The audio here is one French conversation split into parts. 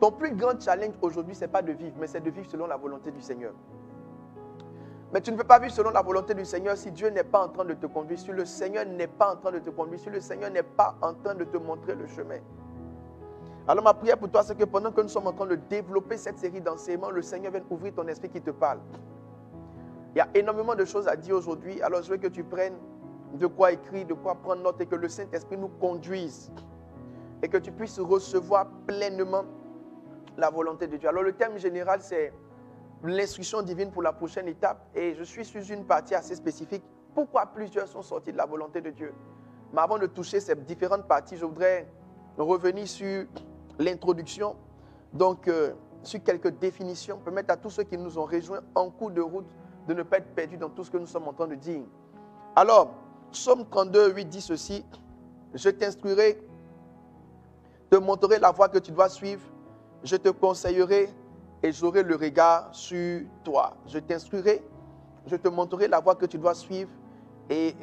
Ton plus grand challenge aujourd'hui, ce n'est pas de vivre, mais c'est de vivre selon la volonté du Seigneur. Mais tu ne peux pas vivre selon la volonté du Seigneur si Dieu n'est pas en train de te conduire, si le Seigneur n'est pas en train de te conduire, si le Seigneur n'est pas en train de te montrer le chemin. Alors ma prière pour toi, c'est que pendant que nous sommes en train de développer cette série d'enseignements, le Seigneur vienne ouvrir ton esprit qui te parle. Il y a énormément de choses à dire aujourd'hui, alors je veux que tu prennes de quoi écrire, de quoi prendre note et que le Saint-Esprit nous conduise et que tu puisses recevoir pleinement la volonté de Dieu. Alors le thème général, c'est l'instruction divine pour la prochaine étape et je suis sur une partie assez spécifique. Pourquoi plusieurs sont sortis de la volonté de Dieu? Mais avant de toucher ces différentes parties, je voudrais revenir sur l'introduction, donc sur quelques définitions, permettre à tous ceux qui nous ont rejoints en cours de route de ne pas être perdus dans tout ce que nous sommes en train de dire. Alors, Psaume 32, 8 dit ceci: je t'instruirai, te montrerai la voie que tu dois suivre, je te conseillerai et j'aurai le regard sur toi. Je t'instruirai, je te montrerai la voie que tu dois suivre et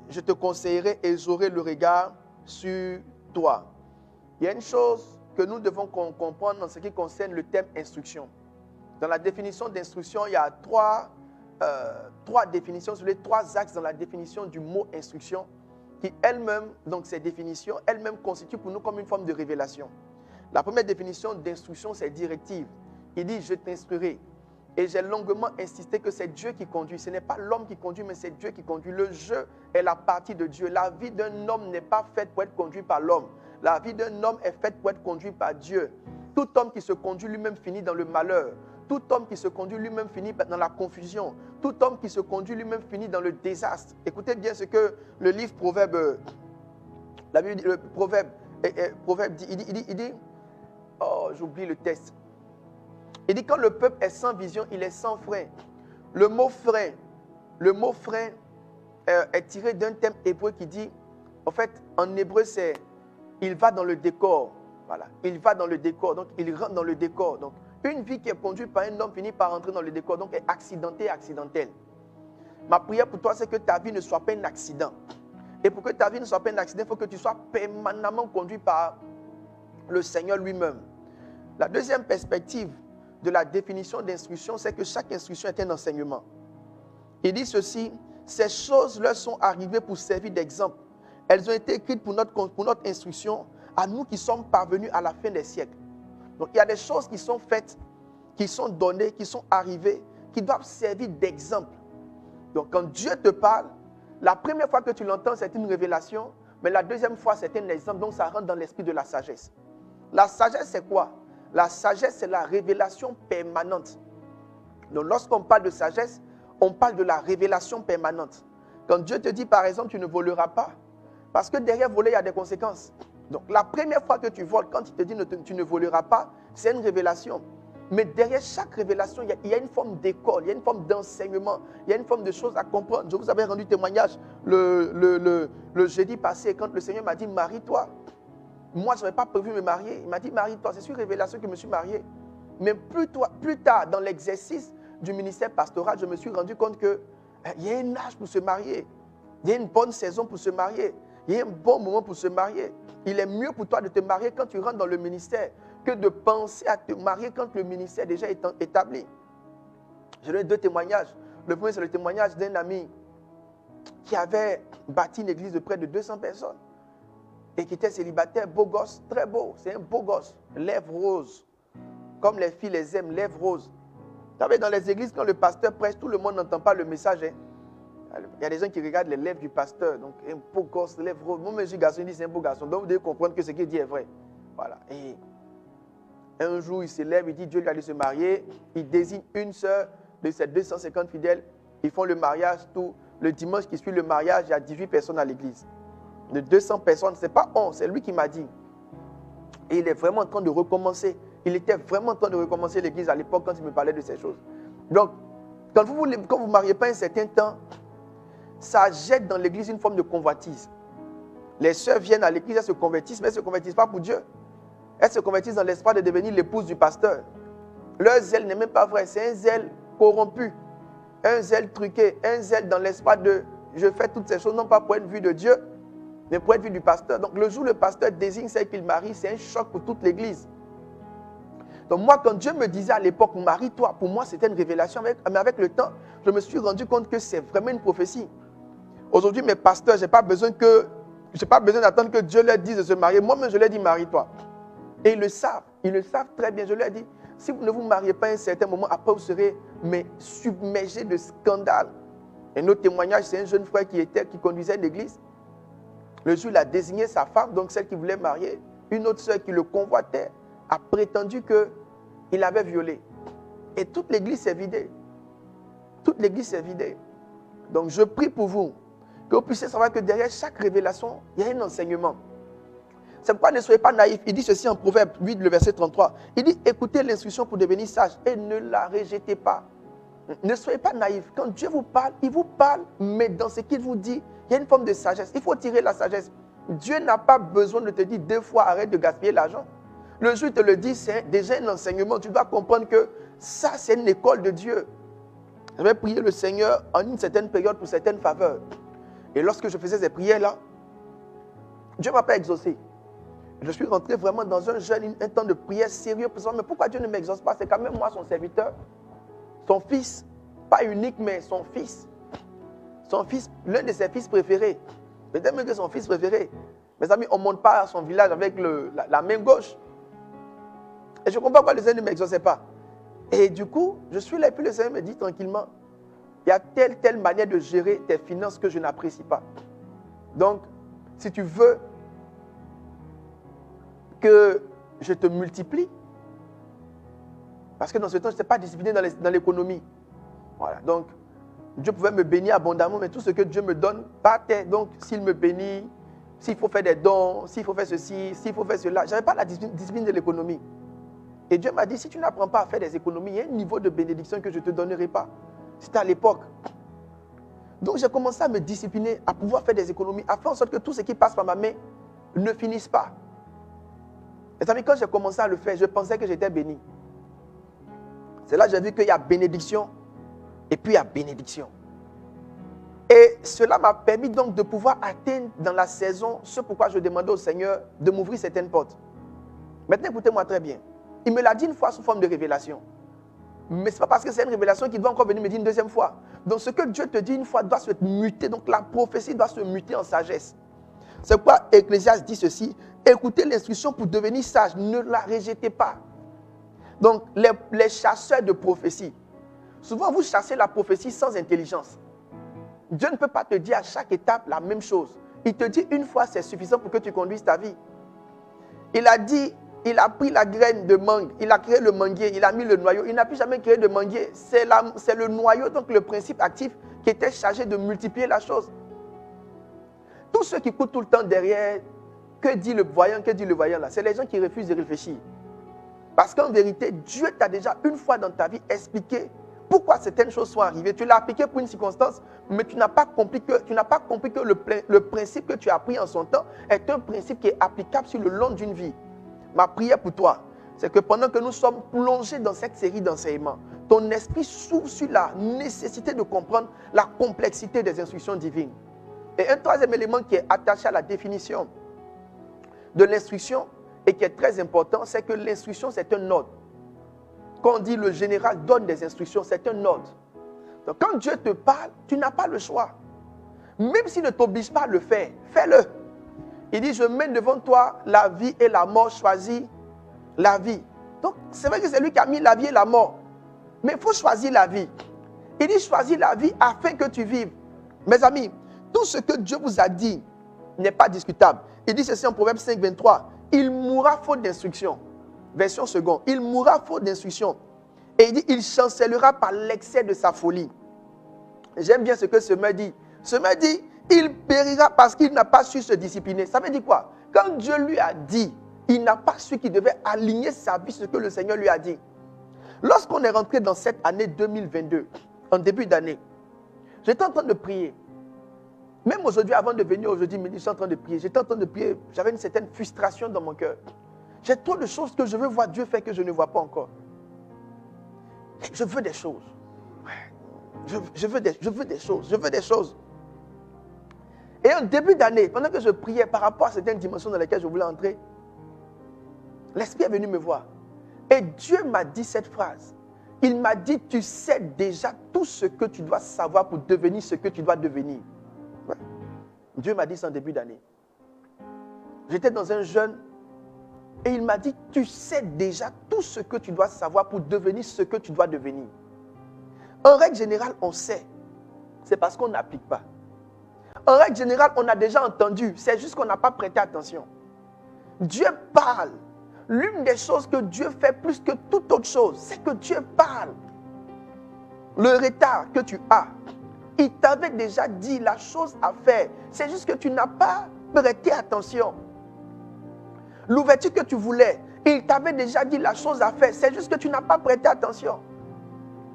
je te conseillerai et j'aurai le regard sur toi. Il y a une chose que nous devons comprendre en ce qui concerne le thème instruction. Dans la définition d'instruction, il y a trois définitions, sur les trois axes dans la définition du mot instruction, qui elles-mêmes, donc ces définitions, elles-mêmes constituent pour nous comme une forme de révélation. La première définition d'instruction, c'est directive. Il dit, je t'instruirai. Et j'ai longuement insisté que c'est Dieu qui conduit. Ce n'est pas l'homme qui conduit, mais c'est Dieu qui conduit. Le jeu est la partie de Dieu. La vie d'un homme n'est pas faite pour être conduit par l'homme. La vie d'un homme est faite pour être conduit par Dieu. Tout homme qui se conduit lui-même finit dans le malheur. Tout homme qui se conduit lui-même finit dans la confusion. Tout homme qui se conduit lui-même finit dans le désastre. Écoutez bien ce que le livre Proverbe, la Bible dit, le Proverbe dit, il dit, oh j'oublie le texte. Il dit quand le peuple est sans vision, il est sans frein. Le mot frein est tiré d'un thème hébreu qui dit, en fait, en hébreu c'est, il va dans le décor. Voilà, il va dans le décor, donc il rentre dans le décor. Donc, une vie qui est conduite par un homme finit par rentrer dans le décor, donc est accidentée et accidentelle. Ma prière pour toi, c'est que ta vie ne soit pas un accident. Et pour que ta vie ne soit pas un accident, il faut que tu sois permanemment conduit par le Seigneur lui-même. La deuxième perspective de la définition d'instruction, c'est que chaque instruction est un enseignement. Il dit ceci, ces choses leur sont arrivées pour servir d'exemple. Elles ont été écrites pour notre instruction, à nous qui sommes parvenus à la fin des siècles. Donc il y a des choses qui sont faites, qui sont données, qui sont arrivées, qui doivent servir d'exemple. Donc quand Dieu te parle, la première fois que tu l'entends, c'est une révélation, mais la deuxième fois, c'est un exemple, donc ça rentre dans l'esprit de la sagesse. La sagesse, c'est quoi? La sagesse, c'est la révélation permanente. Donc lorsqu'on parle de sagesse, on parle de la révélation permanente. Quand Dieu te dit, par exemple, tu ne voleras pas, parce que derrière voler, il y a des conséquences. Donc la première fois que tu voles, quand il te dit tu ne voleras pas, c'est une révélation. Mais derrière chaque révélation, il y a une forme d'école, il y a une forme d'enseignement, il y a une forme de choses à comprendre. Je vous avais rendu témoignage le jeudi passé, quand le Seigneur m'a dit, marie-toi. Moi, je n'avais pas prévu me marier. Il m'a dit, marie-toi. C'est sur révélation que je me suis marié. Mais plus tard, dans l'exercice du ministère pastoral, je me suis rendu compte qu'il y a un âge pour se marier. Il y a une bonne saison pour se marier. Il y a un bon moment pour se marier. Il est mieux pour toi de te marier quand tu rentres dans le ministère que de penser à te marier quand le ministère déjà est établi. Je donne deux témoignages. Le premier, c'est le témoignage d'un ami qui avait bâti une église de près de 200 personnes et qui était célibataire, beau gosse, très beau. C'est un beau gosse, lèvres roses, comme les filles les aiment, lèvres roses. Vous savez, dans les églises, quand le pasteur prêche, tout le monde n'entend pas le message. Hein. Il y a des gens qui regardent les lèvres du pasteur. Donc, un beau gosse, lèvres roses. Moi, monsieur garçon, il dit c'est un beau garçon. Donc, vous devez comprendre que ce qu'il dit est vrai. Voilà. Et un jour, il se lève, il dit Dieu lui a dit se marier. Il désigne une sœur de ses 250 fidèles. Ils font le mariage tout. Le dimanche qui suit le mariage, il y a 18 personnes à l'église. De 200 personnes, ce n'est pas 11, c'est lui qui m'a dit. Et il est vraiment en train de recommencer. Il était vraiment en train de recommencer l'église à l'époque quand il me parlait de ces choses. Donc, quand vous ne mariez pas un certain temps, ça jette dans l'église une forme de convoitise. Les sœurs viennent à l'église, elles se convertissent, mais elles ne se convertissent pas pour Dieu. Elles se convertissent dans l'espoir de devenir l'épouse du pasteur. Leur zèle n'est même pas vrai, c'est un zèle corrompu, un zèle truqué, un zèle dans l'espoir de je fais toutes ces choses, non pas pour être vu de Dieu, mais pour être vu du pasteur. Donc le jour où le pasteur désigne celle qu'il marie, c'est un choc pour toute l'église. Donc moi, quand Dieu me disait à l'époque, marie-toi, pour moi, c'était une révélation. Mais avec le temps, je me suis rendu compte que c'est vraiment une prophétie. Aujourd'hui, mes pasteurs, je n'ai pas besoin d'attendre que Dieu leur dise de se marier. Moi-même, je leur dis, marie-toi. Et ils le savent très bien. Je leur dis, si vous ne vous mariez pas à un certain moment, après vous serez submergés de scandales. Un autre témoignage, c'est un jeune frère qui conduisait l'église. Le jour, il a désigné sa femme, donc celle qui voulait marier. Une autre sœur qui le convoitait a prétendu qu'il avait violé. Et toute l'église s'est vidée. Toute l'église s'est vidée. Donc je prie pour vous, que vous puissiez savoir que derrière chaque révélation, il y a un enseignement. C'est pourquoi ne soyez pas naïfs. Il dit ceci en Proverbe 8, le verset 33. Il dit, écoutez l'instruction pour devenir sage et ne la rejetez pas. Ne soyez pas naïfs. Quand Dieu vous parle, il vous parle, mais dans ce qu'il vous dit, il y a une forme de sagesse. Il faut tirer la sagesse. Dieu n'a pas besoin de te dire 2 fois, arrête de gaspiller l'argent. Le jour où il te le dit, c'est déjà un enseignement. Tu dois comprendre que ça, c'est une école de Dieu. J'avais prié le Seigneur en une certaine période pour certaines faveurs. Et lorsque je faisais ces prières-là, Dieu ne m'a pas exaucé. Je suis rentré vraiment dans un temps de prière sérieux. Mais pourquoi Dieu ne m'exauce pas? C'est quand même moi, son serviteur. Son fils, pas unique, mais son fils. Son fils, l'un de ses fils préférés. Peut-être même que son fils préféré. Mes amis, on ne monte pas à son village avec la main gauche. Et je ne comprends pas pourquoi le Seigneur ne m'exauçait pas. Et du coup, je suis là et puis le Seigneur me dit tranquillement, il y a telle manière de gérer tes finances que je n'apprécie pas. Donc, si tu veux que je te multiplie, parce que dans ce temps, je n'étais pas discipliné dans l'économie. Voilà, donc, Dieu pouvait me bénir abondamment, mais tout ce que Dieu me donne partait. Donc, s'il me bénit, s'il faut faire des dons, s'il faut faire ceci, s'il faut faire cela, je n'avais pas la discipline de l'économie. Et Dieu m'a dit, si tu n'apprends pas à faire des économies, il y a un niveau de bénédiction que je ne te donnerai pas. C'était à l'époque. Donc j'ai commencé à me discipliner, à pouvoir faire des économies, à faire en sorte que tout ce qui passe par ma main ne finisse pas. Mes amis, quand j'ai commencé à le faire, je pensais que j'étais béni. C'est là que j'ai vu qu'il y a bénédiction et puis il y a bénédiction. Et cela m'a permis donc de pouvoir atteindre dans la saison ce pourquoi je demandais au Seigneur de m'ouvrir certaines portes. Maintenant, écoutez-moi très bien. Il me l'a dit une fois sous forme de révélation. Mais ce n'est pas parce que c'est une révélation qu'il doit encore venir me dire une deuxième fois. Donc ce que Dieu te dit une fois doit se muter. Donc la prophétie doit se muter en sagesse. C'est pourquoi Ecclésiaste dit ceci. Écoutez l'instruction pour devenir sage. Ne la rejetez pas. Donc les chasseurs de prophétie. Souvent vous chassez la prophétie sans intelligence. Dieu ne peut pas te dire à chaque étape la même chose. Il te dit une fois c'est suffisant pour que tu conduises ta vie. Il a dit... Il a pris la graine de mangue, il a créé le manguier, il a mis le noyau. Il n'a plus jamais créé de manguier. C'est le noyau, donc le principe actif qui était chargé de multiplier la chose. Tous ceux qui courent tout le temps derrière, que dit le voyant là, c'est les gens qui refusent de réfléchir. Parce qu'en vérité, Dieu t'a déjà une fois dans ta vie expliqué pourquoi certaines choses sont arrivées. Tu l'as appliqué pour une circonstance, mais tu n'as pas compris que le principe que tu as appris en son temps est un principe qui est applicable sur le long d'une vie. Ma prière pour toi, c'est que pendant que nous sommes plongés dans cette série d'enseignements, ton esprit s'ouvre sur la nécessité de comprendre la complexité des instructions divines. Et un troisième élément qui est attaché à la définition de l'instruction et qui est très important, c'est que l'instruction, c'est un ordre. Quand on dit le général donne des instructions, c'est un ordre. Donc quand Dieu te parle, tu n'as pas le choix. Même s'il ne t'oblige pas à le faire, fais-le. Il dit, je mets devant toi la vie et la mort, choisis la vie. Donc, c'est vrai que c'est lui qui a mis la vie et la mort. Mais il faut choisir la vie. Il dit, choisis la vie afin que tu vives. Mes amis, tout ce que Dieu vous a dit n'est pas discutable. Il dit ceci en Proverbe 5, 23. Il mourra faute d'instruction. Version seconde. Il mourra faute d'instruction. Et il dit, il chancellera par l'excès de sa folie. J'aime bien ce que Semeur dit. Semeur dit, il périra parce qu'il n'a pas su se discipliner. Ça veut dire quoi? Quand Dieu lui a dit, il n'a pas su qu'il devait aligner sa vie sur ce que le Seigneur lui a dit. Lorsqu'on est rentré dans cette année 2022, en début d'année, j'étais en train de prier. Même aujourd'hui, avant de venir aujourd'hui, je suis en train de prier. J'étais en train de prier. J'avais une certaine frustration dans mon cœur. J'ai trop de choses que je veux voir Dieu faire que je ne vois pas encore. Je veux des choses. Je veux des choses. Et en début d'année, pendant que je priais par rapport à certaines dimensions dans lesquelles je voulais entrer, l'Esprit est venu me voir. Et Dieu m'a dit cette phrase. Il m'a dit, tu sais déjà tout ce que tu dois savoir pour devenir ce que tu dois devenir. Ouais. Dieu m'a dit ça en début d'année. J'étais dans un jeûne et il m'a dit, tu sais déjà tout ce que tu dois savoir pour devenir ce que tu dois devenir. En règle générale, on sait. C'est parce qu'on n'applique pas. En règle générale, on a déjà entendu. C'est juste qu'on n'a pas prêté attention. Dieu parle. L'une des choses que Dieu fait plus que toute autre chose, c'est que Dieu parle. Le retard que tu as, il t'avait déjà dit la chose à faire. C'est juste que tu n'as pas prêté attention. L'ouverture que tu voulais, il t'avait déjà dit la chose à faire. C'est juste que tu n'as pas prêté attention.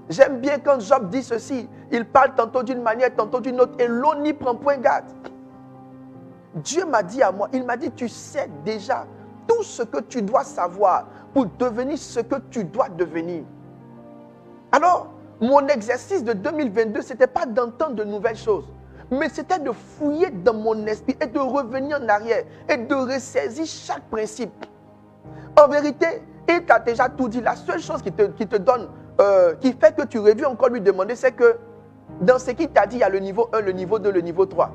J'aime bien quand Job dit ceci. Il parle tantôt d'une manière, tantôt d'une autre. Et l'on n'y prend point garde. Dieu m'a dit à moi, il m'a dit, tu sais déjà tout ce que tu dois savoir pour devenir ce que tu dois devenir. Alors, mon exercice de 2022, ce n'était pas d'entendre de nouvelles choses, mais c'était de fouiller dans mon esprit et de revenir en arrière et de ressaisir chaque principe. En vérité, il t'a déjà tout dit. La seule chose qui te donne, qui fait que tu réduis encore lui demander, c'est que dans ce qu'il t'a dit, il y a le niveau 1, le niveau 2, le niveau 3.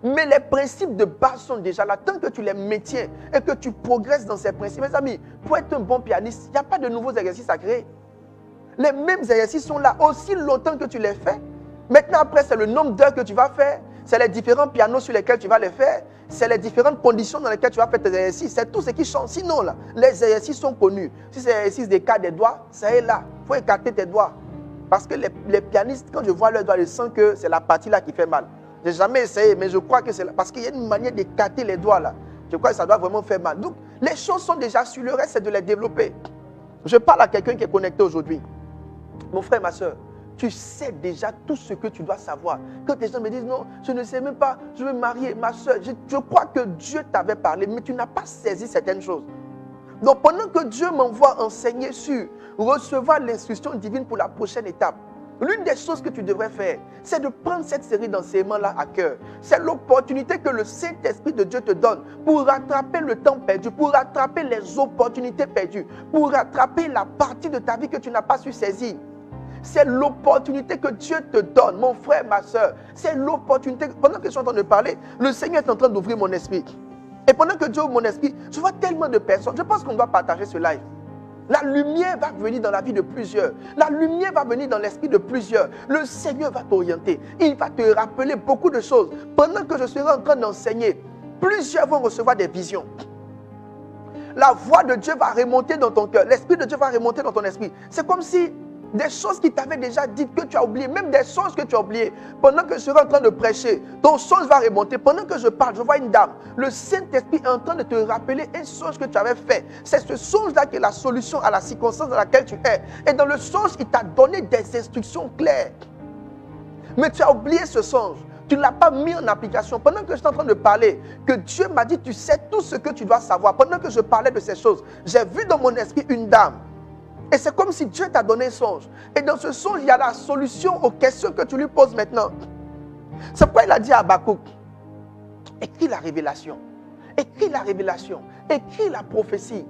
Mais les principes de base sont déjà là. Tant que tu les maintiens et que tu progresses dans ces principes, mes amis, pour être un bon pianiste, il n'y a pas de nouveaux exercices à créer. Les mêmes exercices sont là aussi longtemps que tu les fais. Maintenant, après, c'est le nombre d'heures que tu vas faire. C'est les différents pianos sur lesquels tu vas les faire. C'est les différentes conditions dans lesquelles tu vas faire tes exercices. C'est tout ce qui change. Sinon, là, les exercices sont connus. Si c'est l'exercice d'écart des doigts, ça est là. Il faut écarter tes doigts. Parce que les pianistes, quand je vois leurs doigts, je sens que c'est la partie là qui fait mal. Je n'ai jamais essayé, mais je crois que c'est là. Parce qu'il y a une manière d'écarter les doigts là. Je crois que ça doit vraiment faire mal. Donc, les choses sont déjà sur le reste, c'est de les développer. Je parle à quelqu'un qui est connecté aujourd'hui. Mon frère, ma soeur, tu sais déjà tout ce que tu dois savoir. Quand les gens me disent, non, je ne sais même pas, je veux me marier, ma soeur, je crois que Dieu t'avait parlé, mais tu n'as pas saisi certaines choses. Donc, pendant que Dieu m'envoie enseigner sur recevoir l'instruction divine pour la prochaine étape, l'une des choses que tu devrais faire, c'est de prendre cette série d'enseignements-là à cœur. C'est l'opportunité que le Saint-Esprit de Dieu te donne pour rattraper le temps perdu, pour rattraper les opportunités perdues, pour rattraper la partie de ta vie que tu n'as pas su saisir. C'est l'opportunité que Dieu te donne, mon frère, ma soeur. C'est l'opportunité. Pendant que je suis en train de parler, le Seigneur est en train d'ouvrir mon esprit. Et pendant que Dieu ouvre mon esprit, je vois tellement de personnes. Je pense qu'on doit partager ce live. La lumière va venir dans la vie de plusieurs. La lumière va venir dans l'esprit de plusieurs. Le Seigneur va t'orienter. Il va te rappeler beaucoup de choses. Pendant que je serai en train d'enseigner, plusieurs vont recevoir des visions. La voix de Dieu va remonter dans ton cœur. L'esprit de Dieu va remonter dans ton esprit. C'est comme si des choses qui t'avaient déjà dites que tu as oubliées, même des songes que tu as oubliées. Pendant que je serai en train de prêcher, ton songe va remonter. Pendant que je parle, je vois une dame. Le Saint-Esprit est en train de te rappeler un songe que tu avais fait. C'est ce songe-là qui est la solution à la circonstance dans laquelle tu es. Et dans le songe, il t'a donné des instructions claires. Mais tu as oublié ce songe. Tu ne l'as pas mis en application. Pendant que je suis en train de parler, que Dieu m'a dit, tu sais tout ce que tu dois savoir. Pendant que je parlais de ces choses, j'ai vu dans mon esprit une dame. Et c'est comme si Dieu t'a donné un songe. Et dans ce songe, il y a la solution aux questions que tu lui poses maintenant. C'est pourquoi il a dit à Habakkuk, écris la révélation. Écris la révélation. Écris la prophétie.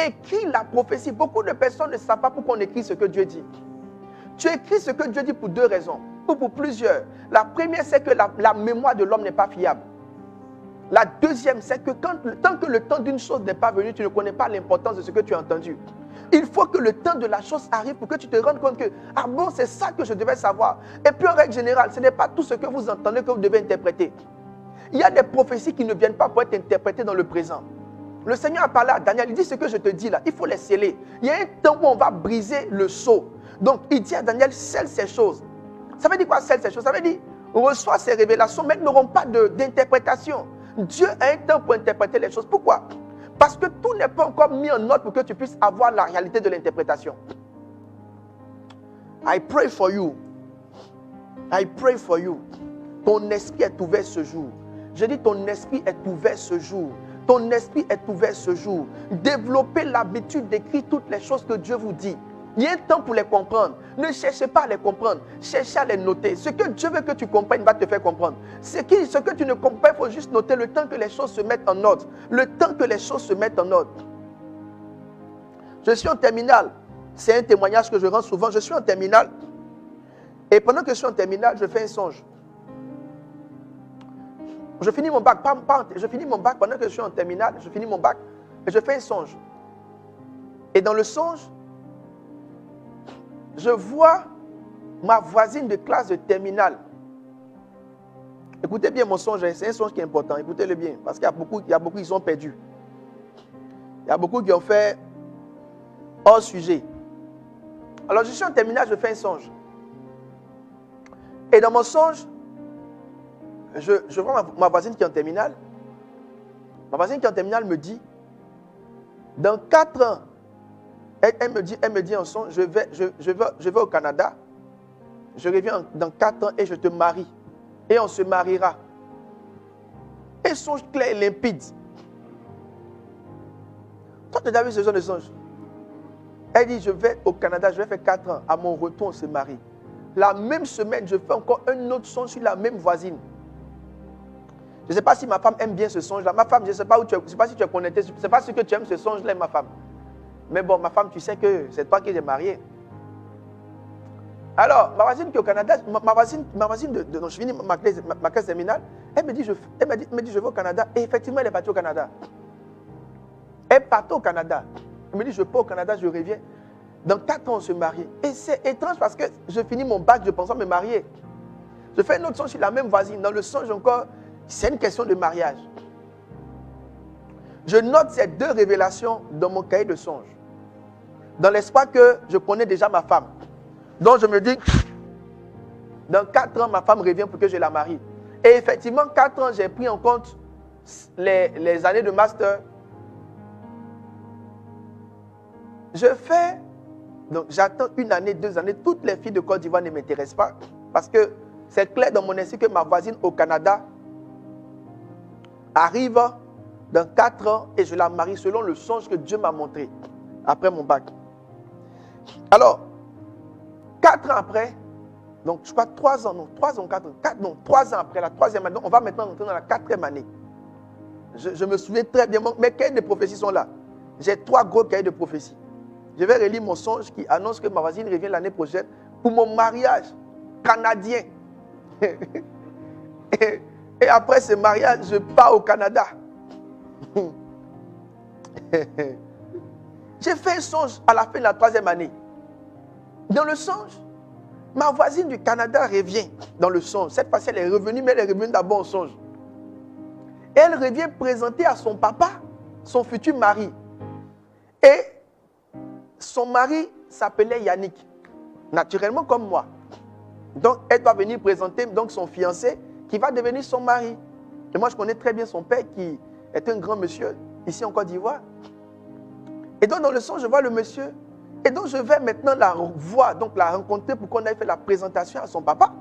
Écris la prophétie. Beaucoup de personnes ne savent pas pourquoi on écrit ce que Dieu dit. Tu écris ce que Dieu dit pour deux raisons. Ou pour plusieurs. La première, c'est que la mémoire de l'homme n'est pas fiable. La deuxième, c'est que tant que le temps d'une chose n'est pas venu, tu ne connais pas l'importance de ce que tu as entendu. Il faut que le temps de la chose arrive pour que tu te rendes compte que, ah bon, c'est ça que je devais savoir. Et puis en règle générale, ce n'est pas tout ce que vous entendez que vous devez interpréter. Il y a des prophéties qui ne viennent pas pour être interprétées dans le présent. Le Seigneur a parlé à Daniel, il dit ce que je te dis là, il faut les sceller. Il y a un temps où on va briser le sceau. Donc il dit à Daniel, scelle ces choses. Ça veut dire quoi, scelle ces choses? Ça veut dire, reçois ces révélations, mais elles n'auront pas d'interprétation. Dieu a un temps pour interpréter les choses. Pourquoi? Parce que tout n'est pas encore mis en ordre pour que tu puisses avoir la réalité de l'interprétation. I pray for you. I pray for you. Ton esprit est ouvert ce jour. Je dis ton esprit est ouvert ce jour. Ton esprit est ouvert ce jour. Développez l'habitude d'écrire toutes les choses que Dieu vous dit. Il y a un temps pour les comprendre. Ne cherchez pas à les comprendre. Cherchez à les noter. Ce que Dieu veut que tu comprennes va te faire comprendre. Ce que tu ne comprends pas, il faut juste noter le temps que les choses se mettent en ordre. Le temps que les choses se mettent en ordre. Je suis en terminale. C'est un témoignage que je rends souvent. Je suis en terminale. Et pendant que je suis en terminale, je fais un songe. Je finis mon bac. Je finis mon bac pendant que je suis en terminale. Je finis mon bac. Et je fais un songe. Et dans le songe, je vois ma voisine de classe de terminale. Écoutez bien mon songe, c'est un songe qui est important, écoutez-le bien, parce qu'il y a beaucoup qui sont perdus. Il y a beaucoup qui ont fait hors sujet. Alors je suis en terminale, je fais un songe. Et dans mon songe, je vois ma voisine qui est en terminale. Ma voisine qui est en terminale me dit, dans 4 ans, elle me dit en songe, je vais au Canada, je reviens dans 4 ans et je te marie. Et on se mariera. Et songe clair et limpide. Toi, tu as déjà vu ce genre de songe? Elle dit, je vais au Canada, je vais faire 4 ans. À mon retour, on se marie. La même semaine, je fais encore un autre songe sur la même voisine. Je ne sais pas si ma femme aime bien ce songe-là. Ma femme, je ne sais pas si tu es connecté. Je ne sais pas si tu aimes ce songe-là, ma femme. Mais bon, ma femme, tu sais que c'est toi qui j'ai marié. Alors, ma voisine qui est au Canada, ma voisine dont je finis ma classe terminale, elle me dit, je vais au Canada. Et effectivement, elle est partie au Canada. Elle part au Canada. Elle me dit, je pars au Canada, je reviens. Dans 4 ans, on se marie. Et c'est étrange parce que je finis mon bac, je pensais me marier. Je fais un autre songe sur la même voisine. Dans le songe encore, c'est une question de mariage. Je note ces 2 révélations dans mon cahier de songe. Dans l'espoir que je connais déjà ma femme. Donc je me dis, dans 4 ans, ma femme revient pour que je la marie. Et effectivement, 4 ans, j'ai pris en compte les années de master. Je fais, donc j'attends 1 année, 2 années. Toutes les filles de Côte d'Ivoire ne m'intéressent pas. Parce que c'est clair dans mon esprit que ma voisine au Canada arrive dans 4 ans et je la marie selon le songe que Dieu m'a montré après mon bac. Alors, 4 ans après, donc je crois 3 ans, non, 3 ans, 4 ans, 3 ans après, la 3e année, donc on va maintenant rentrer dans la 4e année. Je me souviens très bien, mes cahiers de prophétie sont là. J'ai 3 gros cahiers de prophétie. Je vais relire mon songe qui annonce que ma voisine revient l'année prochaine pour mon mariage canadien. Et après ce mariage, je pars au Canada. J'ai fait un songe à la fin de la 3e année. Dans le songe, ma voisine du Canada revient dans le songe. Cette fois-ci, elle est revenue, mais elle est revenue d'abord au songe. Et elle revient présenter à son papa son futur mari. Et son mari s'appelait Yannick, naturellement comme moi. Donc, elle doit venir présenter donc, son fiancé qui va devenir son mari. Et moi, je connais très bien son père qui est un grand monsieur ici en Côte d'Ivoire. Et donc, dans le songe, je vois le monsieur. Et donc, je vais maintenant la voir, donc la rencontrer pour qu'on aille faire la présentation à son papa.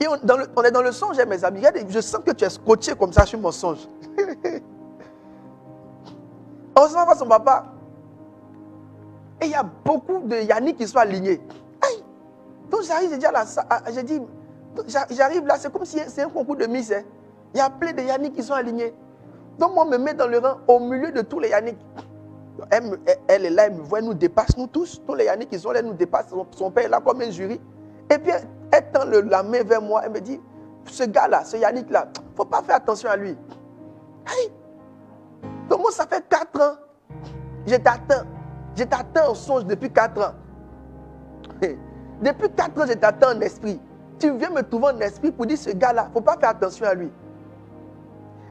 Et on est dans le songe, mes amis. Je sens que tu es scotché comme ça sur mon songe. On se voit son papa. Et il y a beaucoup de Yannick qui sont alignés. Aïe. Donc, j'arrive, j'arrive là, c'est comme si c'est un concours de Miss. Hein. Il y a plein de Yannick qui sont alignés. Donc, moi, je me mets dans le rang au milieu de tous les Yannick. Elle est là, elle me voit, elle nous dépasse, nous tous. Tous les Yannick qui sont là, elle nous dépasse. Son père est là comme un jury. Et puis, elle tend la main vers moi. Elle me dit, ce gars-là, ce Yannick-là, il ne faut pas faire attention à lui. Hey. Donc, moi, ça fait 4 ans. Je t'attends en songe depuis 4 ans. Depuis 4 ans, je t'attends en esprit. Tu viens me trouver en esprit pour dire, ce gars-là, il ne faut pas faire attention à lui.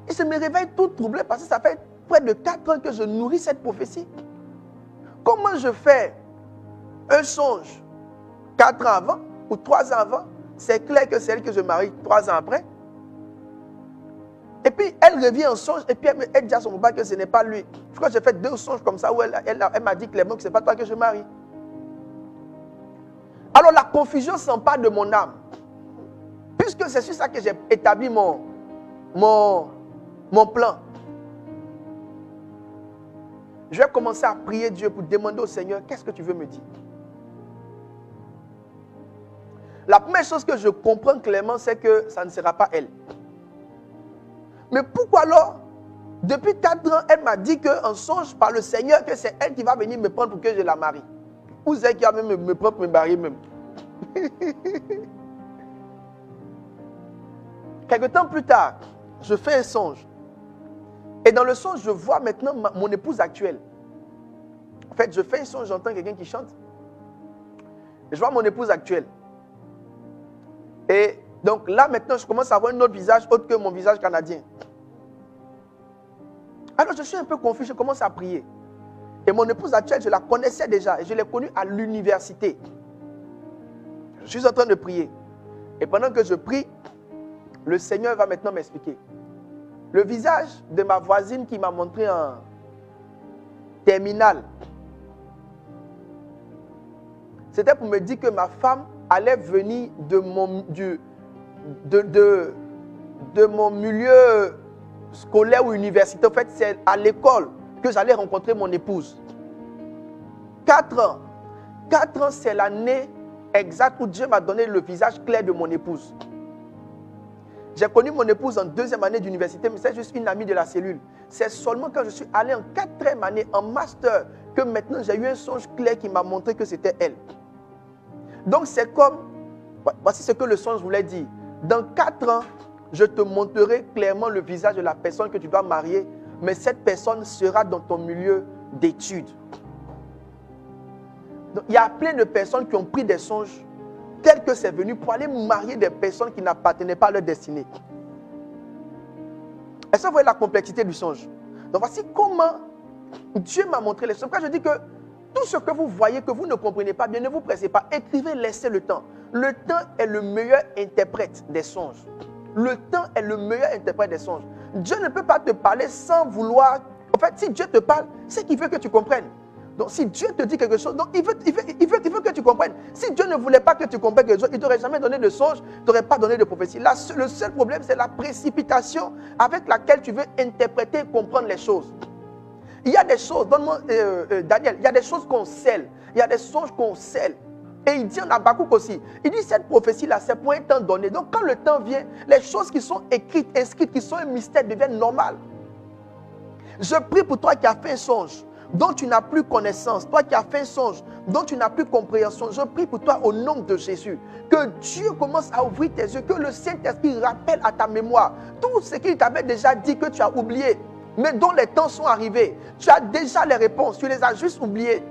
Et je me réveille tout troublé parce que ça fait près de 4 ans que je nourris cette prophétie. Comment je fais un songe 4 ans avant ou 3 ans avant? C'est clair que c'est elle que je marie 3 ans après. Et puis elle revient en songe et puis elle dit à son papa que ce n'est pas lui. Je crois que j'ai fait 2 songes comme ça où elle m'a dit clairement que ce n'est pas toi que je marie. Alors la confusion s'empare de mon âme. Puisque c'est sur ça que j'ai établi mon plan. Je vais commencer à prier Dieu pour demander au Seigneur, qu'est-ce que tu veux me dire? La première chose que je comprends clairement, c'est que ça ne sera pas elle. Mais pourquoi alors Depuis 4 ans, elle m'a dit qu'en songe par le Seigneur, que c'est elle qui va venir me prendre pour que je la marie. Ou c'est elle qui va même me prendre pour me marier même. Quelque temps plus tard, je fais un songe. Et dans le songe, je vois maintenant mon épouse actuelle. En fait, je fais un songe, j'entends quelqu'un qui chante. Et je vois mon épouse actuelle. Et donc là, maintenant, je commence à voir un autre visage autre que mon visage canadien. Alors, je suis un peu confus, je commence à prier. Et mon épouse actuelle, je la connaissais déjà. Et je l'ai connue à l'université. Je suis en train de prier. Et pendant que je prie, le Seigneur va maintenant m'expliquer. Le visage de ma voisine qui m'a montré en terminale, c'était pour me dire que ma femme allait venir de mon milieu scolaire ou universitaire. En fait, c'est à l'école que j'allais rencontrer mon épouse. 4 ans. 4 ans, c'est l'année exacte où Dieu m'a donné le visage clair de mon épouse. J'ai connu mon épouse en 2e année d'université, mais c'est juste une amie de la cellule. C'est seulement quand je suis allé en 4e année, en master, que maintenant j'ai eu un songe clair qui m'a montré que c'était elle. Donc c'est comme, voici ce que le songe voulait dire. Dans 4 ans, je te montrerai clairement le visage de la personne que tu dois marier, mais cette personne sera dans ton milieu d'études. Donc, il y a plein de personnes qui ont pris des songes tels que c'est venu pour aller marier des personnes qui n'appartenaient pas à leur destinée. Est-ce que vous voyez la complexité du songe? Donc voici comment Dieu m'a montré les songes. Quand je dis que tout ce que vous voyez, que vous ne comprenez pas bien, ne vous pressez pas. Écrivez, laissez le temps. Le temps est le meilleur interprète des songes. Le temps est le meilleur interprète des songes. Dieu ne peut pas te parler sans vouloir. En fait, si Dieu te parle, c'est qu'il veut que tu comprennes. Donc, si Dieu te dit quelque chose, donc il veut que tu comprennes. Si Dieu ne voulait pas que tu comprennes quelque chose, il ne t'aurait jamais donné de songe, il ne t'aurait pas donné de prophétie. Là, le seul problème, c'est la précipitation avec laquelle tu veux interpréter et comprendre les choses. Il y a des choses, donne-moi, Daniel, il y a des choses qu'on scelle. Il y a des songes qu'on scelle. Et il dit en Habakkuk aussi, il dit cette prophétie-là, c'est pour un temps donné. Donc, quand le temps vient, les choses qui sont écrites, inscrites, qui sont un mystère, deviennent normales. Je prie pour toi qui as fait un songe dont tu n'as plus connaissance, toi qui as fait un songe dont tu n'as plus compréhension, je prie pour toi au nom de Jésus, que Dieu commence à ouvrir tes yeux, que le Saint-Esprit rappelle à ta mémoire tout ce qu'il t'avait déjà dit que tu as oublié, mais dont les temps sont arrivés. Tu as déjà les réponses, tu les as juste oubliées.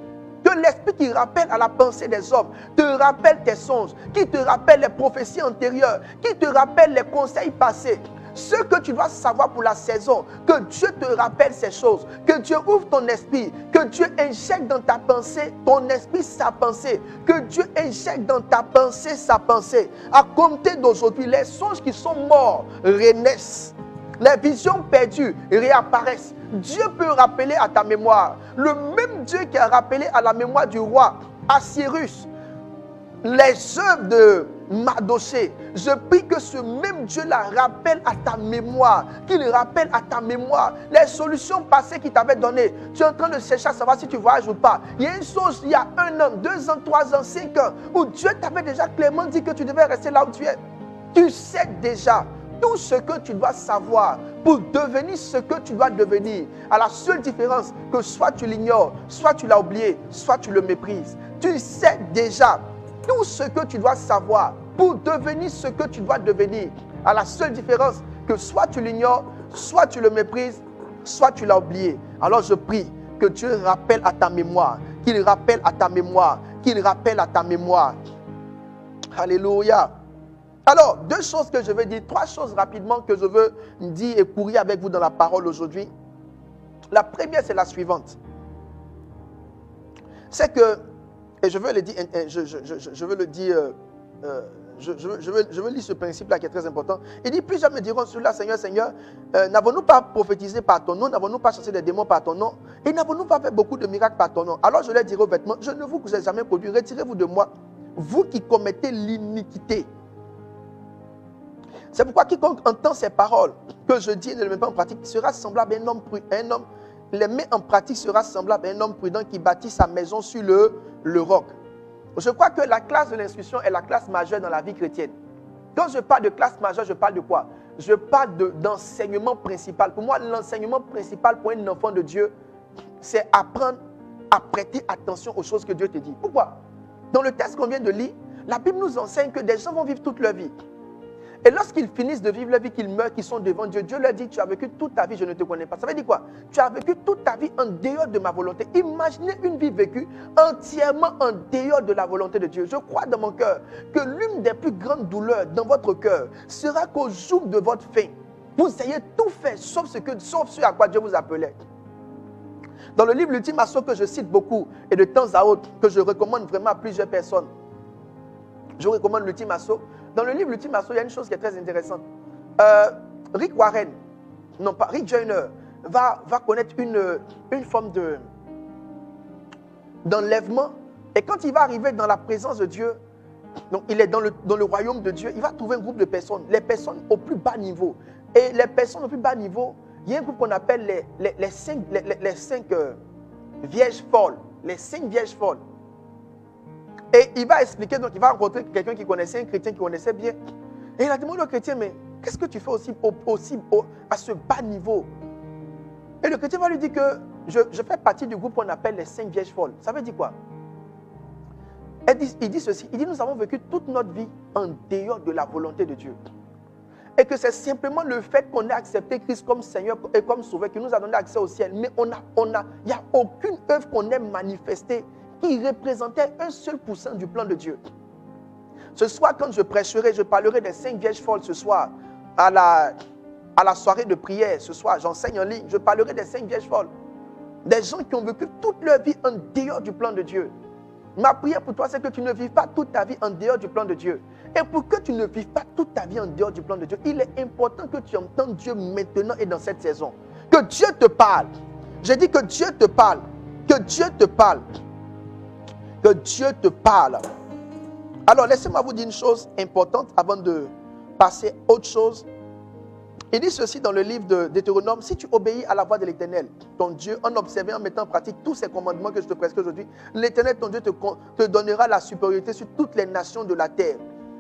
Que l'Esprit qui rappelle à la pensée des hommes te rappelle tes songes, qui te rappelle les prophéties antérieures, qui te rappelle les conseils passés. Ce que tu dois savoir pour la saison, que Dieu te rappelle ces choses, que Dieu ouvre ton esprit, que Dieu injecte dans ta pensée, ton esprit, sa pensée, que Dieu injecte dans ta pensée, sa pensée. À compter d'aujourd'hui, les songes qui sont morts renaissent, les visions perdues réapparaissent. Dieu peut rappeler à ta mémoire, le même Dieu qui a rappelé à la mémoire du roi Assyrus les œuvres de Mardochée. Je prie que ce même Dieu la rappelle à ta mémoire, qu'il rappelle à ta mémoire les solutions passées qu'il t'avait données. Tu es en train de chercher à savoir si tu voyages ou pas. Il y a une chose, il y a 1 an, 2 ans, 3 ans, 5 ans, où Dieu t'avait déjà clairement dit que tu devais rester là où tu es. Tu sais déjà tout ce que tu dois savoir pour devenir ce que tu dois devenir. À la seule différence que soit tu l'ignores, soit tu l'as oublié, soit tu le méprises. Tu sais déjà tout ce que tu dois savoir pour devenir ce que tu dois devenir. À la seule différence que soit tu l'ignores, soit tu le méprises, soit tu l'as oublié. Alors je prie que Dieu rappelle à ta mémoire, qu'il rappelle à ta mémoire, qu'il rappelle à ta mémoire. Alléluia. Alors, 2 choses que je veux dire, 3 choses rapidement que je veux dire et courir avec vous dans la parole aujourd'hui. La première, c'est la suivante. C'est que, et je veux le dire, je veux lire ce principe-là qui est très important. Il dit, plusieurs me diront sur là, Seigneur, Seigneur, n'avons-nous pas prophétisé par ton nom, n'avons-nous pas chassé des démons par ton nom, et n'avons-nous pas fait beaucoup de miracles par ton nom? Alors je leur dirai aux vêtements, je ne vous ai jamais conduit, retirez-vous de moi, vous qui commettez l'iniquité. C'est pourquoi quiconque entend ces paroles que je dis et ne les met pas en pratique sera semblable à un homme prudent. Les met en pratique sera semblable à un homme prudent qui bâtit sa maison sur le roc. Je crois que la classe de l'instruction est la classe majeure dans la vie chrétienne. Quand je parle de classe majeure, je parle de quoi? je parle d'enseignement principal. Pour moi, l'enseignement principal pour un enfant de Dieu, c'est apprendre à prêter attention aux choses que Dieu te dit. Pourquoi? Dans le texte qu'on vient de lire, la Bible nous enseigne que des gens vont vivre toute leur vie. Et lorsqu'ils finissent de vivre leur vie, qu'ils meurent, qu'ils sont devant Dieu, Dieu leur dit, tu as vécu toute ta vie, je ne te connais pas. Ça veut dire quoi? Tu as vécu toute ta vie en dehors de ma volonté. Imaginez une vie vécue entièrement en dehors de la volonté de Dieu. Je crois dans mon cœur que l'une des plus grandes douleurs dans votre cœur sera qu'au jour de votre fin, vous ayez tout fait sauf ce à quoi Dieu vous appelait. Dans le livre L'Ultime Assaut que je cite beaucoup et de temps à autre, que je recommande vraiment à plusieurs personnes, je recommande L'Ultime Assaut. Dans le livre L'Ultime Assaut, il y a une chose qui est très intéressante. Rick Warren, non pas Rick Joyner, va connaître une forme d'enlèvement. Et quand il va arriver dans la présence de Dieu, donc il est dans le royaume de Dieu, il va trouver un groupe de personnes, les personnes au plus bas niveau. Et les personnes au plus bas niveau, il y a un groupe qu'on appelle les cinq vierges folles. Les 5 vierges folles. Et il va expliquer, donc il va rencontrer quelqu'un qui connaissait, un chrétien qui connaissait bien. Et il a demandé au chrétien, mais qu'est-ce que tu fais aussi à ce bas niveau? Et le chrétien va lui dire que je fais partie du groupe qu'on appelle les 5 vierges folles. Ça veut dire quoi? Il dit ceci, il dit nous avons vécu toute notre vie en dehors de la volonté de Dieu. Et que c'est simplement le fait qu'on ait accepté Christ comme Seigneur et comme Sauveur qui nous a donné accès au ciel. Mais il n'y a aucune œuvre qu'on ait manifestée qui représentait 1% du plan de Dieu. Ce soir, quand je prêcherai, je parlerai des 5 vierges folles ce soir, à la soirée de prière. Ce soir, j'enseigne en ligne, je parlerai des 5 vierges folles. Des gens qui ont vécu toute leur vie en dehors du plan de Dieu. Ma prière pour toi, c'est que tu ne vives pas toute ta vie en dehors du plan de Dieu. Et pour que tu ne vives pas toute ta vie en dehors du plan de Dieu, il est important que tu entendes Dieu maintenant et dans cette saison. Que Dieu te parle. J'ai dit que Dieu te parle. Que Dieu te parle. Que Dieu te parle. Alors, laissez-moi vous dire une chose importante avant de passer à autre chose. Il dit ceci dans le livre de Deutéronome, si tu obéis à la voix de l'Éternel, ton Dieu, en observant, en mettant en pratique tous ces commandements que je te prescris aujourd'hui, l'Éternel, ton Dieu, te donnera la supériorité sur toutes les nations de la terre.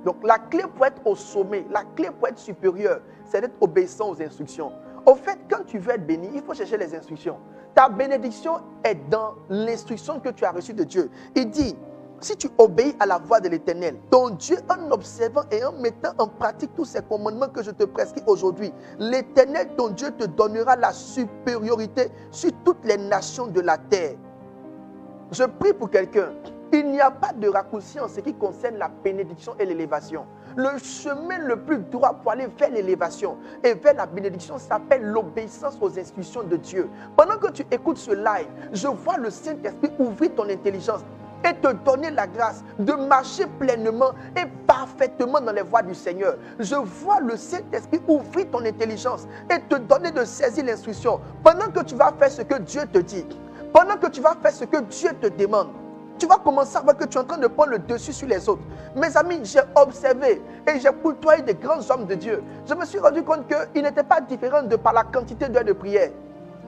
Donc, la clé pour être au sommet, la clé pour être supérieur, c'est d'être obéissant aux instructions. Au fait, quand tu veux être béni, il faut chercher les instructions. Ta bénédiction est dans l'instruction que tu as reçue de Dieu. Il dit, si tu obéis à la voix de l'Éternel, ton Dieu, en observant et en mettant en pratique tous ces commandements que je te prescris aujourd'hui, l'Éternel, ton Dieu, te donnera la supériorité sur toutes les nations de la terre. Je prie pour quelqu'un. Il n'y a pas de raccourci en ce qui concerne la bénédiction et l'élévation. Le chemin le plus droit pour aller vers l'élévation et vers la bénédiction s'appelle l'obéissance aux instructions de Dieu. Pendant que tu écoutes ce live, je vois le Saint-Esprit ouvrir ton intelligence et te donner la grâce de marcher pleinement et parfaitement dans les voies du Seigneur. Je vois le Saint-Esprit ouvrir ton intelligence et te donner de saisir l'instruction. Pendant que tu vas faire ce que Dieu te dit, pendant que tu vas faire ce que Dieu te demande, tu vas commencer à voir que tu es en train de prendre le dessus sur les autres. Mes amis, j'ai observé et j'ai côtoyé des grands hommes de Dieu. Je me suis rendu compte qu'ils n'étaient pas différents de par la quantité d'heures de prière.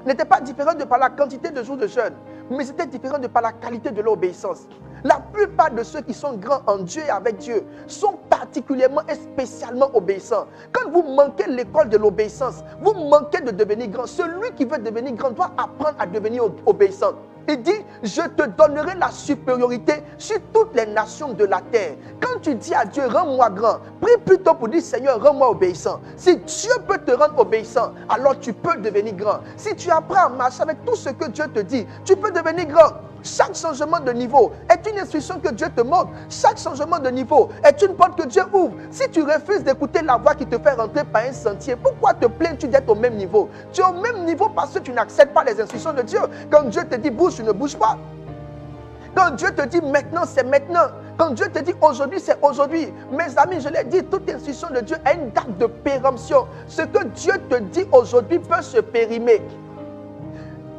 Ils n'étaient pas différents de par la quantité de jours de jeûne. Mais c'était différent de par la qualité de l'obéissance. La plupart de ceux qui sont grands en Dieu et avec Dieu sont particulièrement et spécialement obéissants. Quand vous manquez l'école de l'obéissance, vous manquez de devenir grand. Celui qui veut devenir grand doit apprendre à devenir obéissant. Il dit, je te donnerai la supériorité sur toutes les nations de la terre. Quand tu dis à Dieu, rends-moi grand, prie plutôt pour dire, Seigneur, rends-moi obéissant. Si Dieu peut te rendre obéissant, alors tu peux devenir grand. Si tu apprends à marcher avec tout ce que Dieu te dit, tu peux devenir grand. Chaque changement de niveau est une instruction que Dieu te montre. Chaque changement de niveau est une porte que Dieu ouvre. Si tu refuses d'écouter la voix qui te fait rentrer par un sentier, pourquoi te plains-tu d'être au même niveau? Tu es au même niveau parce que tu n'acceptes pas les instructions de Dieu. Quand Dieu te dit bouge, tu ne bouges pas. Quand Dieu te dit maintenant, c'est maintenant. Quand Dieu te dit aujourd'hui, c'est aujourd'hui. Mes amis, je l'ai dit, toute instruction de Dieu a une date de péremption. Ce que Dieu te dit aujourd'hui peut se périmer.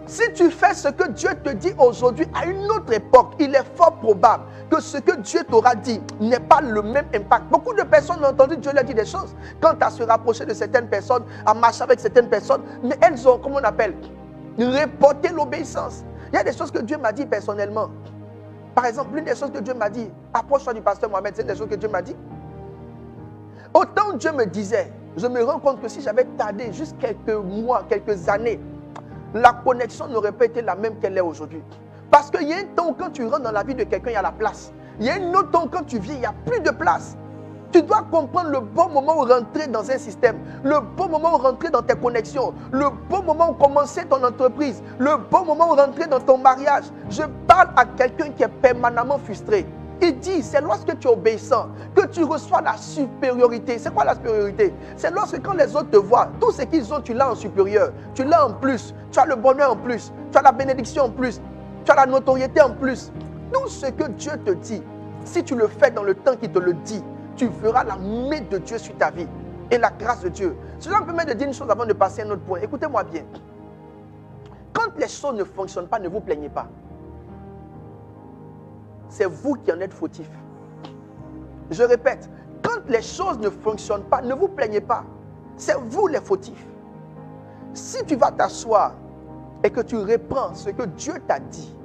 Si tu fais ce que Dieu te dit aujourd'hui à une autre époque, il est fort probable que ce que Dieu t'aura dit n'ait pas le même impact. Beaucoup de personnes ont entendu Dieu leur dire des choses. Quant à se rapprocher de certaines personnes, à marcher avec certaines personnes, mais elles ont, comment on appelle, reporté l'obéissance. Il y a des choses que Dieu m'a dit personnellement. Par exemple, l'une des choses que Dieu m'a dit, approche-toi du pasteur Mohamed, c'est une des choses que Dieu m'a dit. Autant Dieu me disait, je me rends compte que si j'avais tardé juste quelques mois, quelques années, la connexion n'aurait pas été la même qu'elle est aujourd'hui. Parce qu'il y a un temps quand tu rentres dans la vie de quelqu'un, il y a la place. Il y a un autre temps quand tu viens, il n'y a plus de place. Tu dois comprendre le bon moment où rentrer dans un système, le bon moment où rentrer dans tes connexions, le bon moment où commencer ton entreprise, le bon moment où rentrer dans ton mariage. Je parle à quelqu'un qui est permanemment frustré. Il dit, c'est lorsque tu es obéissant que tu reçois la supériorité. C'est quoi la supériorité? C'est lorsque quand les autres te voient, tout ce qu'ils ont, tu l'as en supérieur. Tu l'as en plus. Tu as le bonheur en plus. Tu as la bénédiction en plus. Tu as la notoriété en plus. Tout ce que Dieu te dit, si tu le fais dans le temps qu'il te le dit, tu verras la main de Dieu sur ta vie et la grâce de Dieu. Cela me permet de dire une chose avant de passer à un autre point. Écoutez-moi bien. Quand les choses ne fonctionnent pas, ne vous plaignez pas. C'est vous qui en êtes fautif. Je répète, quand les choses ne fonctionnent pas, ne vous plaignez pas. C'est vous les fautifs. Si tu vas t'asseoir et que tu reprends ce que Dieu t'a dit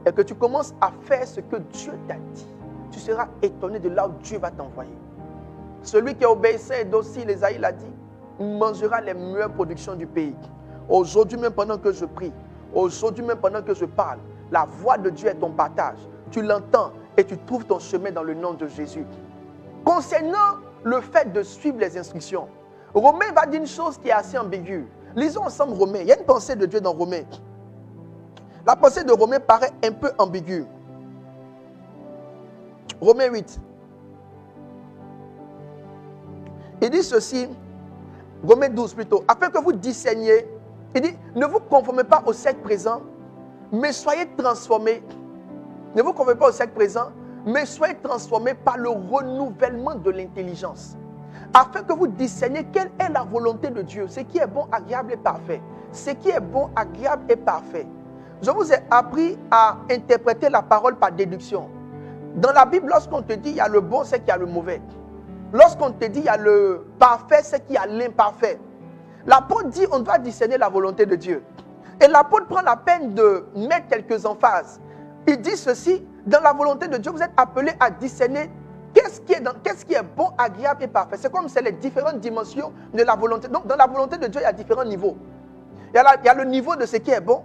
et que tu commences à faire ce que Dieu t'a dit, tu seras étonné de là où Dieu va t'envoyer. Celui qui est obéissant et docile, Esaïe l'a dit, mangera les meilleures productions du pays. Aujourd'hui même pendant que je prie, aujourd'hui même pendant que je parle, la voix de Dieu est ton partage. Tu l'entends et tu trouves ton chemin dans le nom de Jésus. Concernant le fait de suivre les instructions, Romain va dire une chose qui est assez ambiguë. Lisons ensemble Romain. Il y a une pensée de Dieu dans Romain. La pensée de Romain paraît un peu ambiguë. Romains 8. Il dit ceci, Romains 12 plutôt, afin que vous discerniez, il dit, ne vous conformez pas au siècle présent, mais soyez transformés. Ne vous conformez pas au siècle présent, mais soyez transformés par le renouvellement de l'intelligence, afin que vous discerniez quelle est la volonté de Dieu, ce qui est bon, agréable et parfait. Ce qui est bon, agréable et parfait. Je vous ai appris à interpréter la parole par déduction. Dans la Bible, lorsqu'on te dit il y a le bon, c'est qu'il y a le mauvais. Lorsqu'on te dit il y a le parfait, c'est qu'il y a l'imparfait. L'apôtre dit on doit discerner la volonté de Dieu. Et l'apôtre prend la peine de mettre quelques emphases. Il dit ceci, dans la volonté de Dieu, vous êtes appelés à discerner qu'est-ce qui est bon, agréable et parfait. C'est comme c'est les différentes dimensions de la volonté. Donc dans la volonté de Dieu, il y a différents niveaux. Il y a le niveau de ce qui est bon,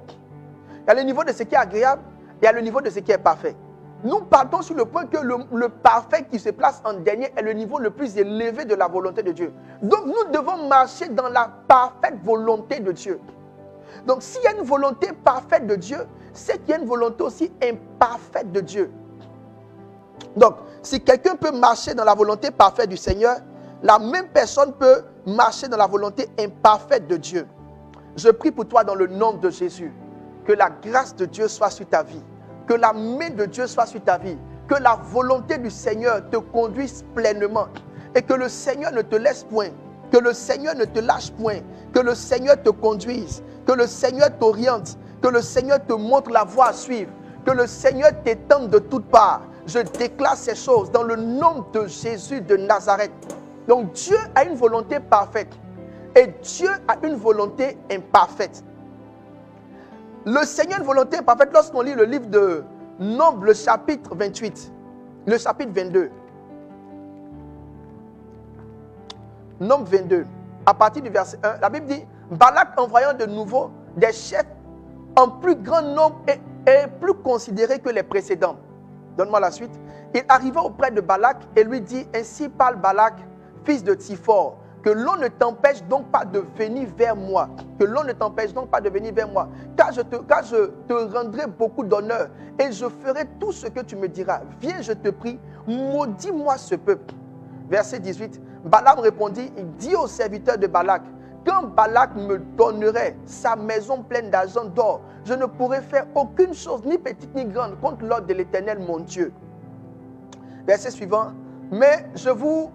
il y a le niveau de ce qui est agréable, il y a le niveau de ce qui est parfait. Nous partons sur le point que le parfait qui se place en dernier est le niveau le plus élevé de la volonté de Dieu. Donc nous devons marcher dans la parfaite volonté de Dieu. Donc s'il y a une volonté parfaite de Dieu, c'est qu'il y a une volonté aussi imparfaite de Dieu. Donc si quelqu'un peut marcher dans la volonté parfaite du Seigneur, la même personne peut marcher dans la volonté imparfaite de Dieu. Je prie pour toi dans le nom de Jésus, que la grâce de Dieu soit sur ta vie. Que la main de Dieu soit sur ta vie. Que la volonté du Seigneur te conduise pleinement. Et que le Seigneur ne te laisse point. Que le Seigneur ne te lâche point. Que le Seigneur te conduise. Que le Seigneur t'oriente. Que le Seigneur te montre la voie à suivre. Que le Seigneur t'étende de toutes parts. Je déclare ces choses dans le nom de Jésus de Nazareth. Donc Dieu a une volonté parfaite. Et Dieu a une volonté imparfaite. Le Seigneur a une volonté parfaite lorsqu'on lit le livre de Nombres, le chapitre 28, le chapitre 22. Nombres 22, à partir du verset 1, la Bible dit, Balak envoyant de nouveau des chefs en plus grand nombre et plus considérés que les précédents. Donne-moi la suite. Il arriva auprès de Balak et lui dit, ainsi parle Balak, fils de Tsiphor, que l'on ne t'empêche donc pas de venir vers moi. Que l'on ne t'empêche donc pas de venir vers moi. Car je te rendrai beaucoup d'honneur et je ferai tout ce que tu me diras. Viens, je te prie, maudis-moi ce peuple. Verset 18. Balaam répondit, il dit au serviteur de Balak, quand Balak me donnerait sa maison pleine d'argent d'or, je ne pourrais faire aucune chose, ni petite ni grande, contre l'ordre de l'Éternel mon Dieu. Verset suivant. Mais je vous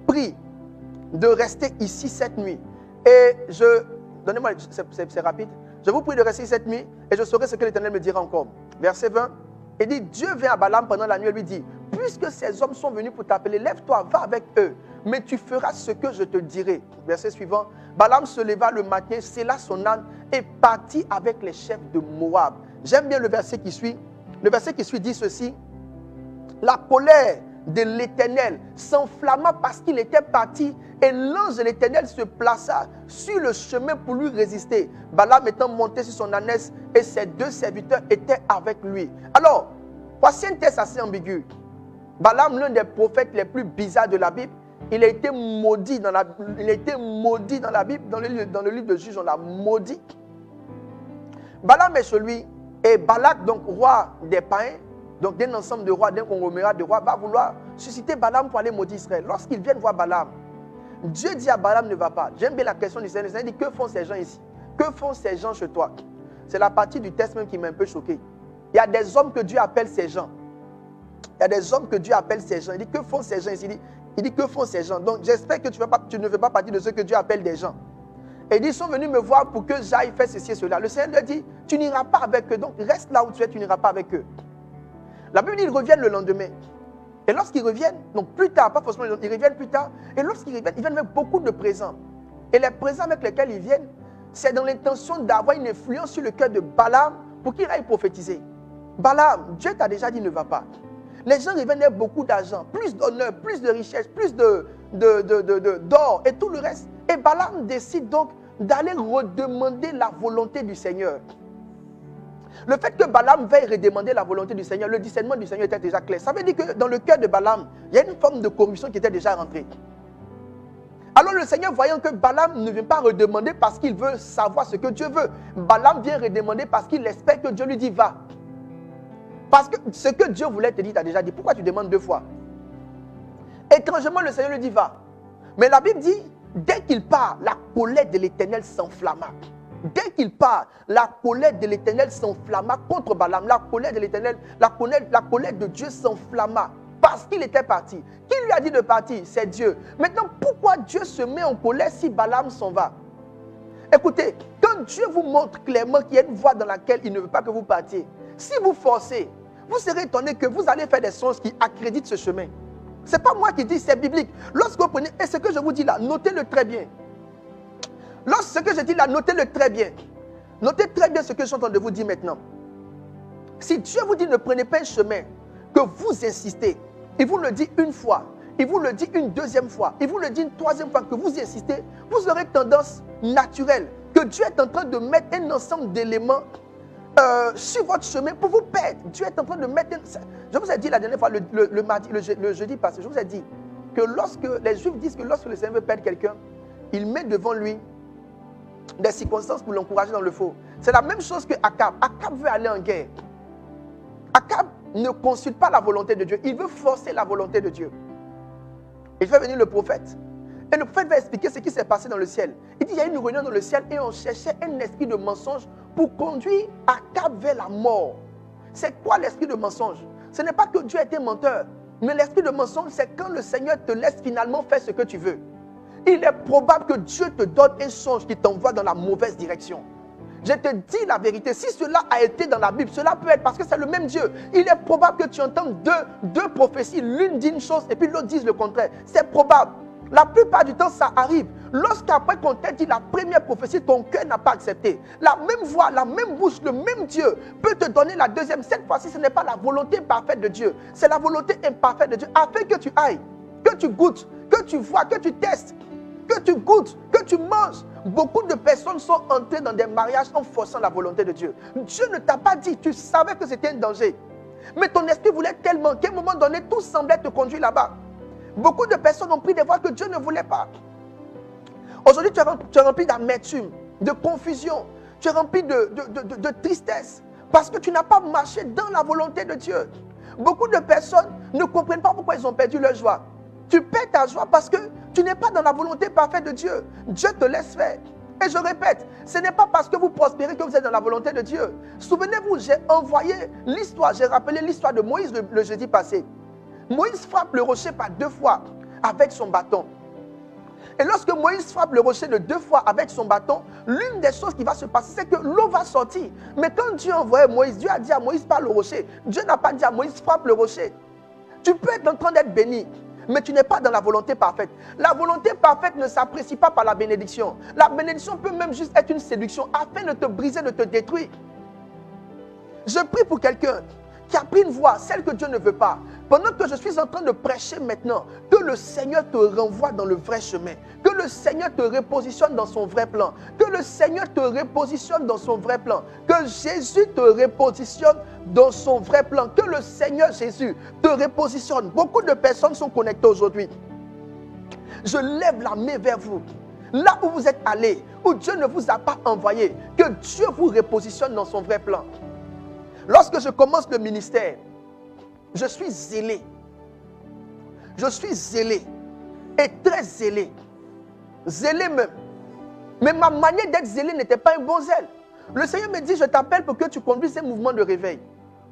prie de rester ici cette nuit. Et donnez-moi, c'est rapide. Je vous prie de rester ici cette nuit et je saurai ce que l'Éternel me dira encore. Verset 20. Il dit, Dieu vient à Balaam pendant la nuit et lui dit, puisque ces hommes sont venus pour t'appeler, lève-toi, va avec eux, mais tu feras ce que je te dirai. Verset suivant. Balaam se leva le matin, scella son âne et partit avec les chefs de Moab. J'aime bien le verset qui suit. Le verset qui suit dit ceci. La colère de l'Éternel s'enflamma parce qu'il était parti et l'ange de l'Éternel se plaça sur le chemin pour lui résister. Balaam étant monté sur son ânesse et ses 2 serviteurs étaient avec lui. Alors, voici un texte assez ambigu. Balaam, l'un des prophètes les plus bizarres de la Bible, il a été maudit dans la Bible, dans le livre de Juges, on l'a maudit. Balaam est celui, et Balak, donc roi des païens, donc d'un ensemble de rois, d'un conglomérat de rois, va vouloir susciter Balaam pour aller maudire Israël. Lorsqu'ils viennent voir Balaam, Dieu dit à Balaam ne va pas. J'aime bien la question du Seigneur. Le Seigneur dit, que font ces gens ici? Que font ces gens chez toi? C'est la partie du texte même qui m'a un peu choqué. Il y a des hommes que Dieu appelle ces gens. Il y a des hommes que Dieu appelle ces gens. Il dit, que font ces gens ici? Il dit, que font ces gens? Donc j'espère que tu ne fais pas partie de ceux que Dieu appelle des gens. Et il dit, ils sont venus me voir pour que j'aille faire ceci et cela. Le Seigneur leur dit, tu n'iras pas avec eux. Donc reste là où tu es, tu n'iras pas avec eux. La Bible dit, ils reviennent le lendemain. Et lorsqu'ils reviennent, donc plus tard, pas forcément, ils reviennent plus tard. Et lorsqu'ils reviennent, ils viennent avec beaucoup de présents. Et les présents avec lesquels ils viennent, c'est dans l'intention d'avoir une influence sur le cœur de Balaam pour qu'il aille prophétiser. Balaam, Dieu t'a déjà dit ne va pas. Les gens reviennent avec beaucoup d'argent, plus d'honneur, plus de richesse, plus d'or et tout le reste. Et Balaam décide donc d'aller redemander la volonté du Seigneur. Le fait que Balaam veuille redemander la volonté du Seigneur, le discernement du Seigneur était déjà clair. Ça veut dire que dans le cœur de Balaam, il y a une forme de corruption qui était déjà rentrée. Alors le Seigneur, voyant que Balaam ne vient pas redemander parce qu'il veut savoir ce que Dieu veut, Balaam vient redemander parce qu'il espère que Dieu lui dit va. Parce que ce que Dieu voulait te dire, tu as déjà dit. Pourquoi tu demandes 2 fois? Étrangement, le Seigneur lui dit va. Mais la Bible dit, dès qu'il part, la colère de l'Éternel s'enflamma. Dès qu'il part, la colère de l'Éternel s'enflamma contre Balaam. La colère de l'Éternel, la colère de Dieu s'enflamma parce qu'il était parti. Qui lui a dit de partir? C'est Dieu. Maintenant, pourquoi Dieu se met en colère si Balaam s'en va? Écoutez, quand Dieu vous montre clairement qu'il y a une voie dans laquelle il ne veut pas que vous partiez, si vous forcez, vous serez étonné que vous allez faire des choses qui accréditent ce chemin. Ce n'est pas moi qui dis, c'est biblique. Lorsque vous prenez, et ce que je vous dis là, notez-le très bien. Lorsque ce que je dis là, notez-le très bien. Notez très bien ce que je suis en train de vous dire maintenant. Si Dieu vous dit ne prenez pas un chemin, que vous insistez, il vous le dit une fois, il vous le dit une deuxième fois, il vous le dit une troisième fois, que vous insistez, vous aurez tendance naturelle que Dieu est en train de mettre un ensemble d'éléments sur votre chemin pour vous perdre. Dieu est en train de mettre... Je vous ai dit la dernière fois, le jeudi passé, je vous ai dit que lorsque les Juifs disent que lorsque le Seigneur veut perdre quelqu'un, il met devant lui des circonstances pour l'encourager dans le faux. C'est la même chose que Akab. Akab veut aller en guerre. Akab ne consulte pas la volonté de Dieu. Il veut forcer la volonté de Dieu. Il fait venir le prophète. Et le prophète va expliquer ce qui s'est passé dans le ciel. Il dit, il y a une réunion dans le ciel et on cherchait un esprit de mensonge pour conduire Akab vers la mort. C'est quoi l'esprit de mensonge? Ce n'est pas que Dieu était menteur. Mais l'esprit de mensonge, c'est quand le Seigneur te laisse finalement faire ce que tu veux. Il est probable que Dieu te donne un songe qui t'envoie dans la mauvaise direction. Je te dis la vérité, si cela a été dans la Bible, cela peut être parce que c'est le même Dieu. Il est probable que tu entendes deux prophéties, l'une dit une chose et puis l'autre dise le contraire. C'est probable. La plupart du temps, ça arrive. Lorsqu'après qu'on t'a dit la première prophétie, ton cœur n'a pas accepté. La même voix, la même bouche, le même Dieu peut te donner la deuxième. Cette fois-ci, ce n'est pas la volonté parfaite de Dieu. C'est la volonté imparfaite de Dieu. Afin que tu ailles, que tu goûtes, que tu vois, que tu testes, que tu goûtes, que tu manges. Beaucoup de personnes sont entrées dans des mariages en forçant la volonté de Dieu. Dieu ne t'a pas dit, tu savais que c'était un danger. Mais ton esprit voulait tellement qu'à un moment donné, tout semblait te conduire là-bas. Beaucoup de personnes ont pris des voies que Dieu ne voulait pas. Aujourd'hui, tu es rempli d'amertume, de confusion. Tu es rempli de tristesse. Parce que tu n'as pas marché dans la volonté de Dieu. Beaucoup de personnes ne comprennent pas pourquoi ils ont perdu leur joie. Tu perds ta joie parce que tu n'es pas dans la volonté parfaite de Dieu. Dieu te laisse faire. Et je répète, ce n'est pas parce que vous prospérez que vous êtes dans la volonté de Dieu. Souvenez-vous, j'ai envoyé l'histoire, j'ai rappelé l'histoire de Moïse le jeudi passé. Moïse frappe le rocher par 2 fois avec son bâton. Et lorsque Moïse frappe le rocher de 2 fois avec son bâton, l'une des choses qui va se passer, c'est que l'eau va sortir. Mais quand Dieu a envoyé Moïse, Dieu a dit à Moïse, parle au rocher. Dieu n'a pas dit à Moïse, frappe le rocher. Tu peux être en train d'être béni, mais tu n'es pas dans la volonté parfaite. La volonté parfaite ne s'apprécie pas par la bénédiction. La bénédiction peut même juste être une séduction afin de te briser, de te détruire. Je prie pour quelqu'un qui a pris une voie, celle que Dieu ne veut pas. Pendant que je suis en train de prêcher maintenant, que le Seigneur te renvoie dans le vrai chemin, que le Seigneur te repositionne dans son vrai plan, que le Seigneur te repositionne dans son vrai plan, que Jésus te repositionne dans son vrai plan, que le Seigneur Jésus te repositionne. Beaucoup de personnes sont connectées aujourd'hui. Je lève la main vers vous. Là où vous êtes allés, où Dieu ne vous a pas envoyé, que Dieu vous repositionne dans son vrai plan. Lorsque je commence le ministère, je suis zélé. Je suis zélé. Et très zélé. Zélé même. Mais ma manière d'être zélé n'était pas un bon zèle. Le Seigneur me dit, je t'appelle pour que tu conduises un mouvement de réveil.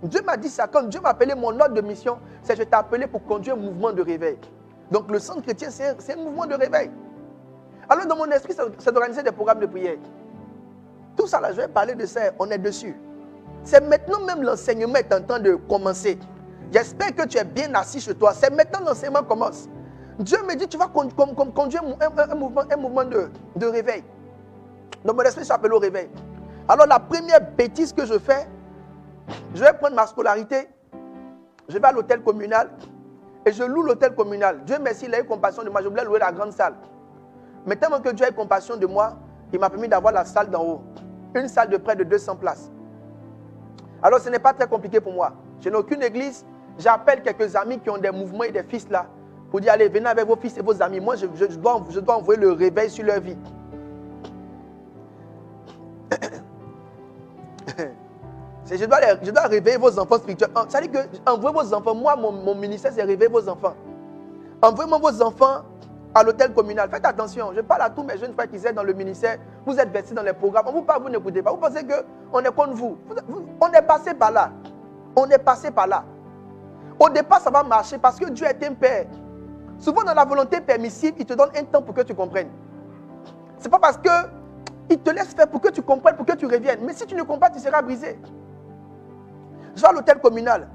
Dieu m'a dit ça. Quand Dieu m'a appelé, mon ordre de mission, c'est je t'ai appelé pour conduire un mouvement de réveil. Donc le centre chrétien, c'est un mouvement de réveil. Alors dans mon esprit, c'est d'organiser des programmes de prière. Tout ça là, je vais parler de ça, on est dessus. C'est maintenant même l'enseignement est en train de commencer. J'espère que tu es bien assis chez toi. C'est maintenant l'enseignement commence. Dieu me dit, tu vas conduire un mouvement de réveil. Donc mon esprit s'appelle au réveil. Alors la première bêtise que je fais, je vais prendre ma scolarité, je vais à l'hôtel communal et je loue l'hôtel communal. Dieu merci, il a eu compassion de moi, je voulais louer la grande salle. Mais tellement que Dieu a eu compassion de moi, il m'a permis d'avoir la salle d'en haut. Une salle de près de 200 places. Alors ce n'est pas très compliqué pour moi. Je n'ai aucune église. J'appelle quelques amis qui ont des mouvements et des fils là. Pour dire, allez, venez avec vos fils et vos amis. Moi, je dois envoyer le réveil sur leur vie. Je dois réveiller vos enfants spirituels. Ça veut dire que envoyez vos enfants. Moi, mon ministère, c'est réveiller vos enfants. Envoyez-moi vos enfants à l'hôtel communal. Faites attention. Je parle à tous mes jeunes frères qui sont dans le ministère. Vous êtes versés dans les programmes. On vous parle, vous n'écoutez pas. Vous pensez qu'on est contre vous. On est passé par là. On est passé par là. Au départ, ça va marcher parce que Dieu est un père. Souvent, dans la volonté permissive, il te donne un temps pour que tu comprennes. Ce n'est pas parce qu'il te laisse faire pour que tu comprennes, pour que tu reviennes. Mais si tu ne comprends pas, tu seras brisé. Je vais à l'hôtel communal.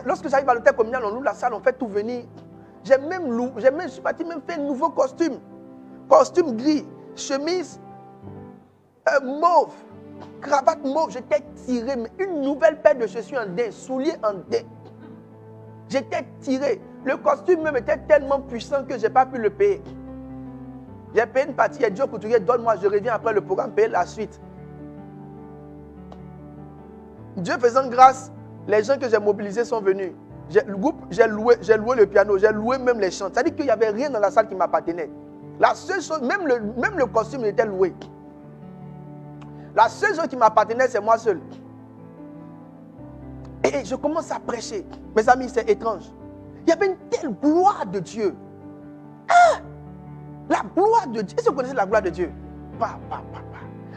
Lorsque j'arrive à l'hôtel communal, on loue la salle, on fait tout venir. Je suis parti même faire un nouveau costume. Costume gris, chemise mauve, cravate mauve. J'étais tiré, mais une nouvelle paire de chaussures en daim, souliers en daim. J'étais tiré. Le costume même était tellement puissant que je n'ai pas pu le payer. J'ai payé une partie, il a dit au couturier, donne-moi, je reviens après le programme, payer la suite. Dieu faisant grâce, les gens que j'ai mobilisés sont venus. J'ai loué le piano, j'ai loué même les chants. C'est-à-dire qu'il n'y avait rien dans la salle qui m'appartenait. La seule chose, même le costume était loué. La seule chose qui m'appartenait, c'est moi seul. Et je commence à prêcher. Mes amis, c'est étrange. Il y avait une telle gloire de Dieu. Ah! La gloire de Dieu. Est-ce que vous connaissez la gloire de Dieu?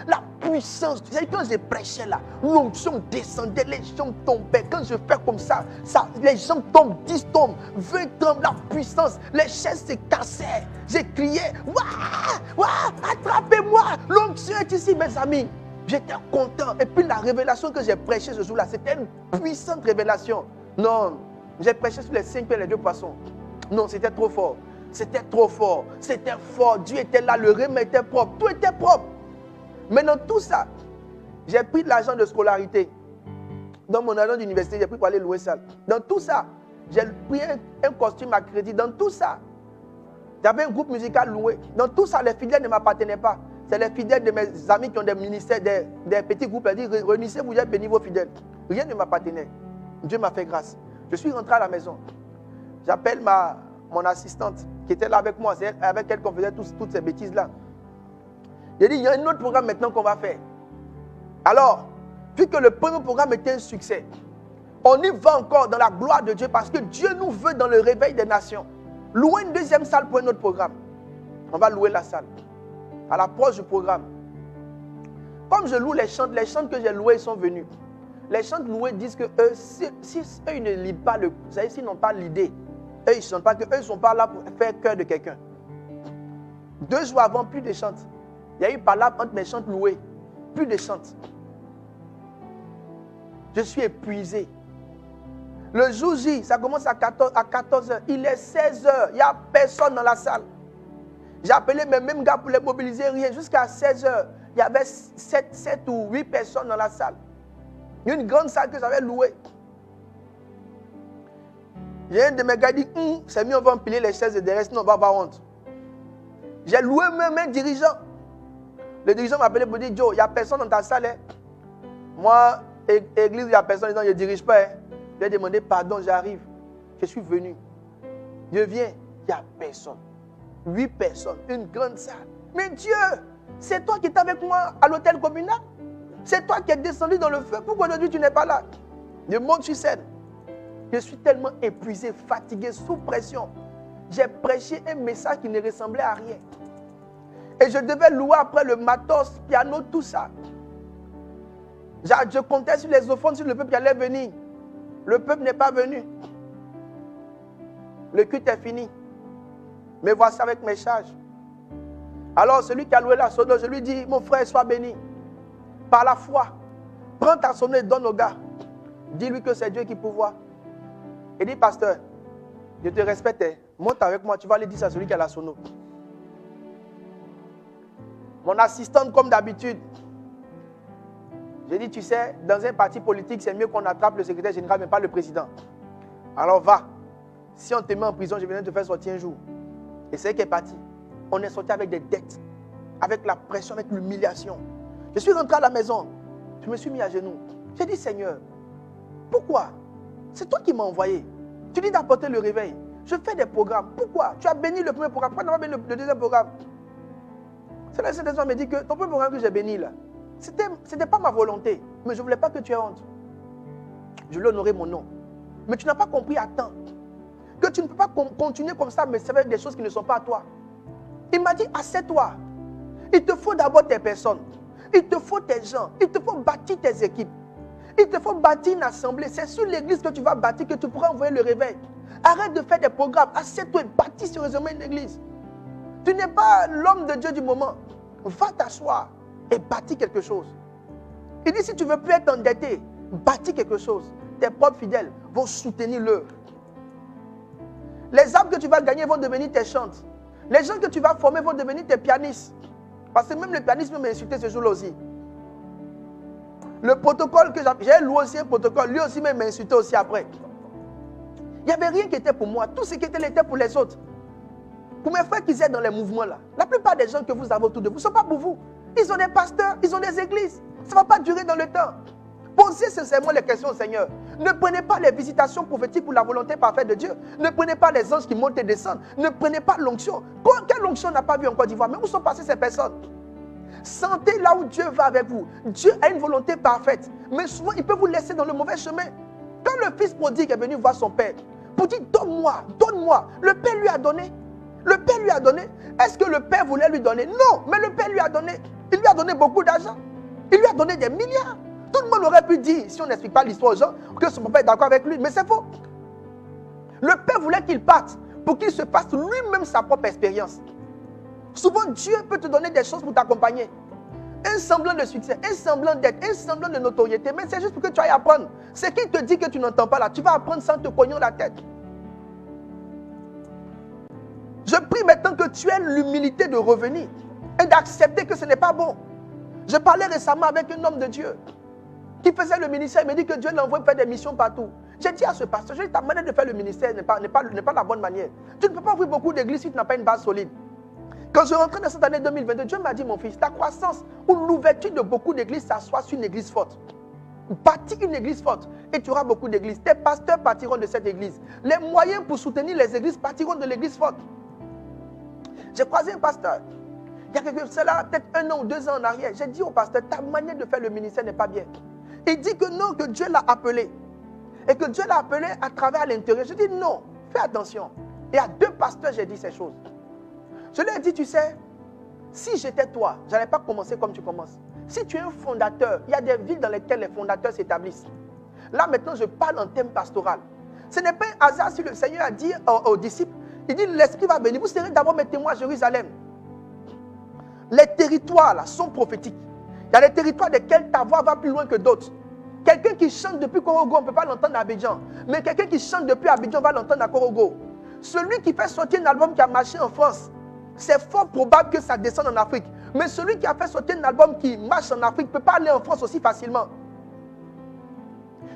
La puissance. Vous savez, quand je prêchais là, l'onction descendait, les gens tombaient. Quand je fais comme ça, les gens tombent, 10 tombent, 20 tombent, la puissance. Les chaises se cassaient. J'ai crié, waouh, attrapez-moi. L'onction est ici, mes amis. J'étais content. Et puis la révélation que j'ai prêchée ce jour-là, c'était une puissante révélation. Non, j'ai prêché sur les 5 pains et les 2 poissons. Non, c'était trop fort. C'était trop fort. C'était fort. Dieu était là, le rime était propre. Tout était propre. Mais dans tout ça, j'ai pris de l'argent de scolarité. Dans mon argent d'université, j'ai pris pour aller louer ça. Dans tout ça, j'ai pris un costume à crédit. Dans tout ça, j'avais un groupe musical loué. Dans tout ça, les fidèles ne m'appartenaient pas. C'est les fidèles de mes amis qui ont des ministères, des petits groupes. Ils disent, réunissez-vous, j'ai béni vos fidèles. Rien ne m'appartenait. Dieu m'a fait grâce. Je suis rentré à la maison. J'appelle mon assistante qui était là avec moi. C'est avec elle qu'on faisait toutes ces bêtises-là. J'ai dit, il y a un autre programme maintenant qu'on va faire. Alors, vu que le premier programme était un succès, on y va encore dans la gloire de Dieu parce que Dieu nous veut dans le réveil des nations. Louer une deuxième salle pour un autre programme. On va louer la salle. À l'approche du programme. Comme je loue les chants que j'ai loués sont venus. Les chants loués disent que eux, si eux ils ne lisent pas vous savez, s'ils n'ont pas l'idée, eux ils ne chantent pas, que eux ils ne sont pas là pour faire cœur de quelqu'un. 2 jours avant, plus de chants. Il y a eu palabre entre mes chants loués. Plus de chants. Je suis épuisé. Le jour J, ça commence à 14h. Il est 16h. Il n'y a personne dans la salle. J'ai appelé mes mêmes gars pour les mobiliser, rien. Jusqu'à 16h, il y avait 7 ou 8 personnes dans la salle. Une grande salle que j'avais louée. Il y a un de mes gars qui dit, c'est mieux, on va empiler les chaises de derrière, sinon on va avoir honte. J'ai loué même un dirigeant. Le dirigeant m'a appelé pour dire, Joe, il n'y a personne dans ta salle. Hein. Moi, église, il n'y a personne, je ne dirige pas. Hein. J'ai demandé pardon, j'arrive. Je suis venu. Je viens, il n'y a personne. 8 personnes, une grande salle. Mais Dieu, c'est toi qui es avec moi à l'hôtel communal. C'est toi qui es descendu dans le feu. Pourquoi aujourd'hui tu n'es pas là? Je monte sur scène. Je suis tellement épuisé, fatigué, sous pression. J'ai prêché un message qui ne ressemblait à rien. Et je devais louer après le matos, piano, tout ça. Je comptais sur les offrandes, sur le peuple qui allait venir. Le peuple n'est pas venu. Le culte est fini. Mais voici avec mes charges. Alors celui qui a loué la sono, je lui dis, mon frère, sois béni. Par la foi, prends ta sono et donne au gars. Dis-lui que c'est Dieu qui pourvoit. Et dit, pasteur, je te respecte. Monte avec moi, tu vas aller dire ça à celui qui a la sono. Mon assistante, comme d'habitude, j'ai dit, tu sais, dans un parti politique, c'est mieux qu'on attrape le secrétaire général, mais pas le président. Alors va. Si on te met en prison, je viens de te faire sortir un jour. Et c'est elle qui est parti. On est sorti avec des dettes, avec la pression, avec l'humiliation. Je suis rentré à la maison. Je me suis mis à genoux. J'ai dit, Seigneur, pourquoi? C'est toi qui m'as envoyé. Tu dis d'apporter le réveil. Je fais des programmes. Pourquoi? Tu as béni le premier programme. Pourquoi tu n'as pas béni le deuxième programme? C'est là que cette personne me dit que ton premier programme que j'ai béni là, c'était pas ma volonté. Mais je ne voulais pas que tu aies honte. Je voulais honorer mon nom. Mais tu n'as pas compris à temps que tu ne peux pas continuer comme ça, mais c'est avec des choses qui ne sont pas à toi. Il m'a dit, assieds-toi. Il te faut d'abord tes personnes. Il te faut tes gens. Il te faut bâtir tes équipes. Il te faut bâtir une assemblée. C'est sur l'église que tu vas bâtir que tu pourras envoyer le réveil. Arrête de faire des programmes. Assieds-toi et bâtis sérieusement une église. Tu n'es pas l'homme de Dieu du moment. Va t'asseoir et bâtis quelque chose. Il dit, si tu ne veux plus être endetté, bâtis quelque chose. Tes propres fidèles vont soutenir l'œuvre. Les âmes que tu vas gagner vont devenir tes chantes. Les gens que tu vas former vont devenir tes pianistes. Parce que même le pianiste m'a insulté ce jour-là aussi. Le protocole que j'ai loué aussi un protocole, lui aussi m'a insulté aussi après. Il n'y avait rien qui était pour moi. Tout ce qui était pour les autres. Pour mes frères qui étaient dans les mouvements là, la plupart des gens que vous avez autour de vous ne sont pas pour vous. Ils ont des pasteurs, ils ont des églises. Ça ne va pas durer dans le temps. Posez sincèrement les questions au Seigneur. Ne prenez pas les visitations prophétiques pour la volonté parfaite de Dieu. Ne prenez pas les anges qui montent et descendent. Ne prenez pas l'onction. Quelle onction on n'a pas vu en Côte d'Ivoire? Mais où sont passées ces personnes? Sentez là où Dieu va avec vous. Dieu a une volonté parfaite. Mais souvent, il peut vous laisser dans le mauvais chemin. Quand le fils prodigue est venu voir son père, pour dire, donne-moi, donne-moi. Le père lui a donné. Le père lui a donné. Est-ce que le père voulait lui donner? Non, mais le père lui a donné. Il lui a donné beaucoup d'argent. Il lui a donné des milliards. Tout le monde aurait pu dire, si on n'explique pas l'histoire aux gens, que son papa est d'accord avec lui. Mais c'est faux. Le père voulait qu'il parte pour qu'il se fasse lui-même sa propre expérience. Souvent, Dieu peut te donner des choses pour t'accompagner. Un semblant de succès, un semblant d'aide, un semblant de notoriété. Mais c'est juste pour que tu ailles apprendre. Ce qu'il te dit que tu n'entends pas là, tu vas apprendre sans te cogner la tête. Je prie maintenant que tu aies l'humilité de revenir et d'accepter que ce n'est pas bon. Je parlais récemment avec un homme de Dieu qui faisait le ministère. Il me dit que Dieu l'envoie faire des missions partout. J'ai dit à ce pasteur, ta manière de faire le ministère n'est pas la bonne manière. Tu ne peux pas ouvrir beaucoup d'églises si tu n'as pas une base solide. Quand je rentrais dans cette année 2022, Dieu m'a dit, mon fils, ta croissance ou l'ouverture de beaucoup d'églises s'assoit sur une église forte. Bâtis une église forte et tu auras beaucoup d'églises. Tes pasteurs partiront de cette église. Les moyens pour soutenir les églises partiront de l'église forte. J'ai croisé un pasteur. Il y a quelque chose là, peut-être 1 an ou 2 ans en arrière. J'ai dit au pasteur, ta manière de faire le ministère n'est pas bien. Il dit que non, que Dieu l'a appelé. Et que Dieu l'a appelé à travers l'intérieur. Je dis non, fais attention. Et à 2 pasteurs, j'ai dit ces choses. Je leur ai dit, tu sais, si j'étais toi, je n'allais pas commencer comme tu commences. Si tu es un fondateur, il y a des villes dans lesquelles les fondateurs s'établissent. Là maintenant, je parle en thème pastoral. Ce n'est pas un hasard si le Seigneur a dit aux disciples, il dit, l'Esprit va venir, vous serez d'abord mes témoins à Jérusalem. Les territoires là sont prophétiques. Il y a des territoires desquels ta voix va plus loin que d'autres. Quelqu'un qui chante depuis Korogo, on ne peut pas l'entendre à Abidjan. Mais quelqu'un qui chante depuis Abidjan va l'entendre à Korogo. Celui qui fait sortir un album qui a marché en France, c'est fort probable que ça descende en Afrique. Mais celui qui a fait sortir un album qui marche en Afrique ne peut pas aller en France aussi facilement.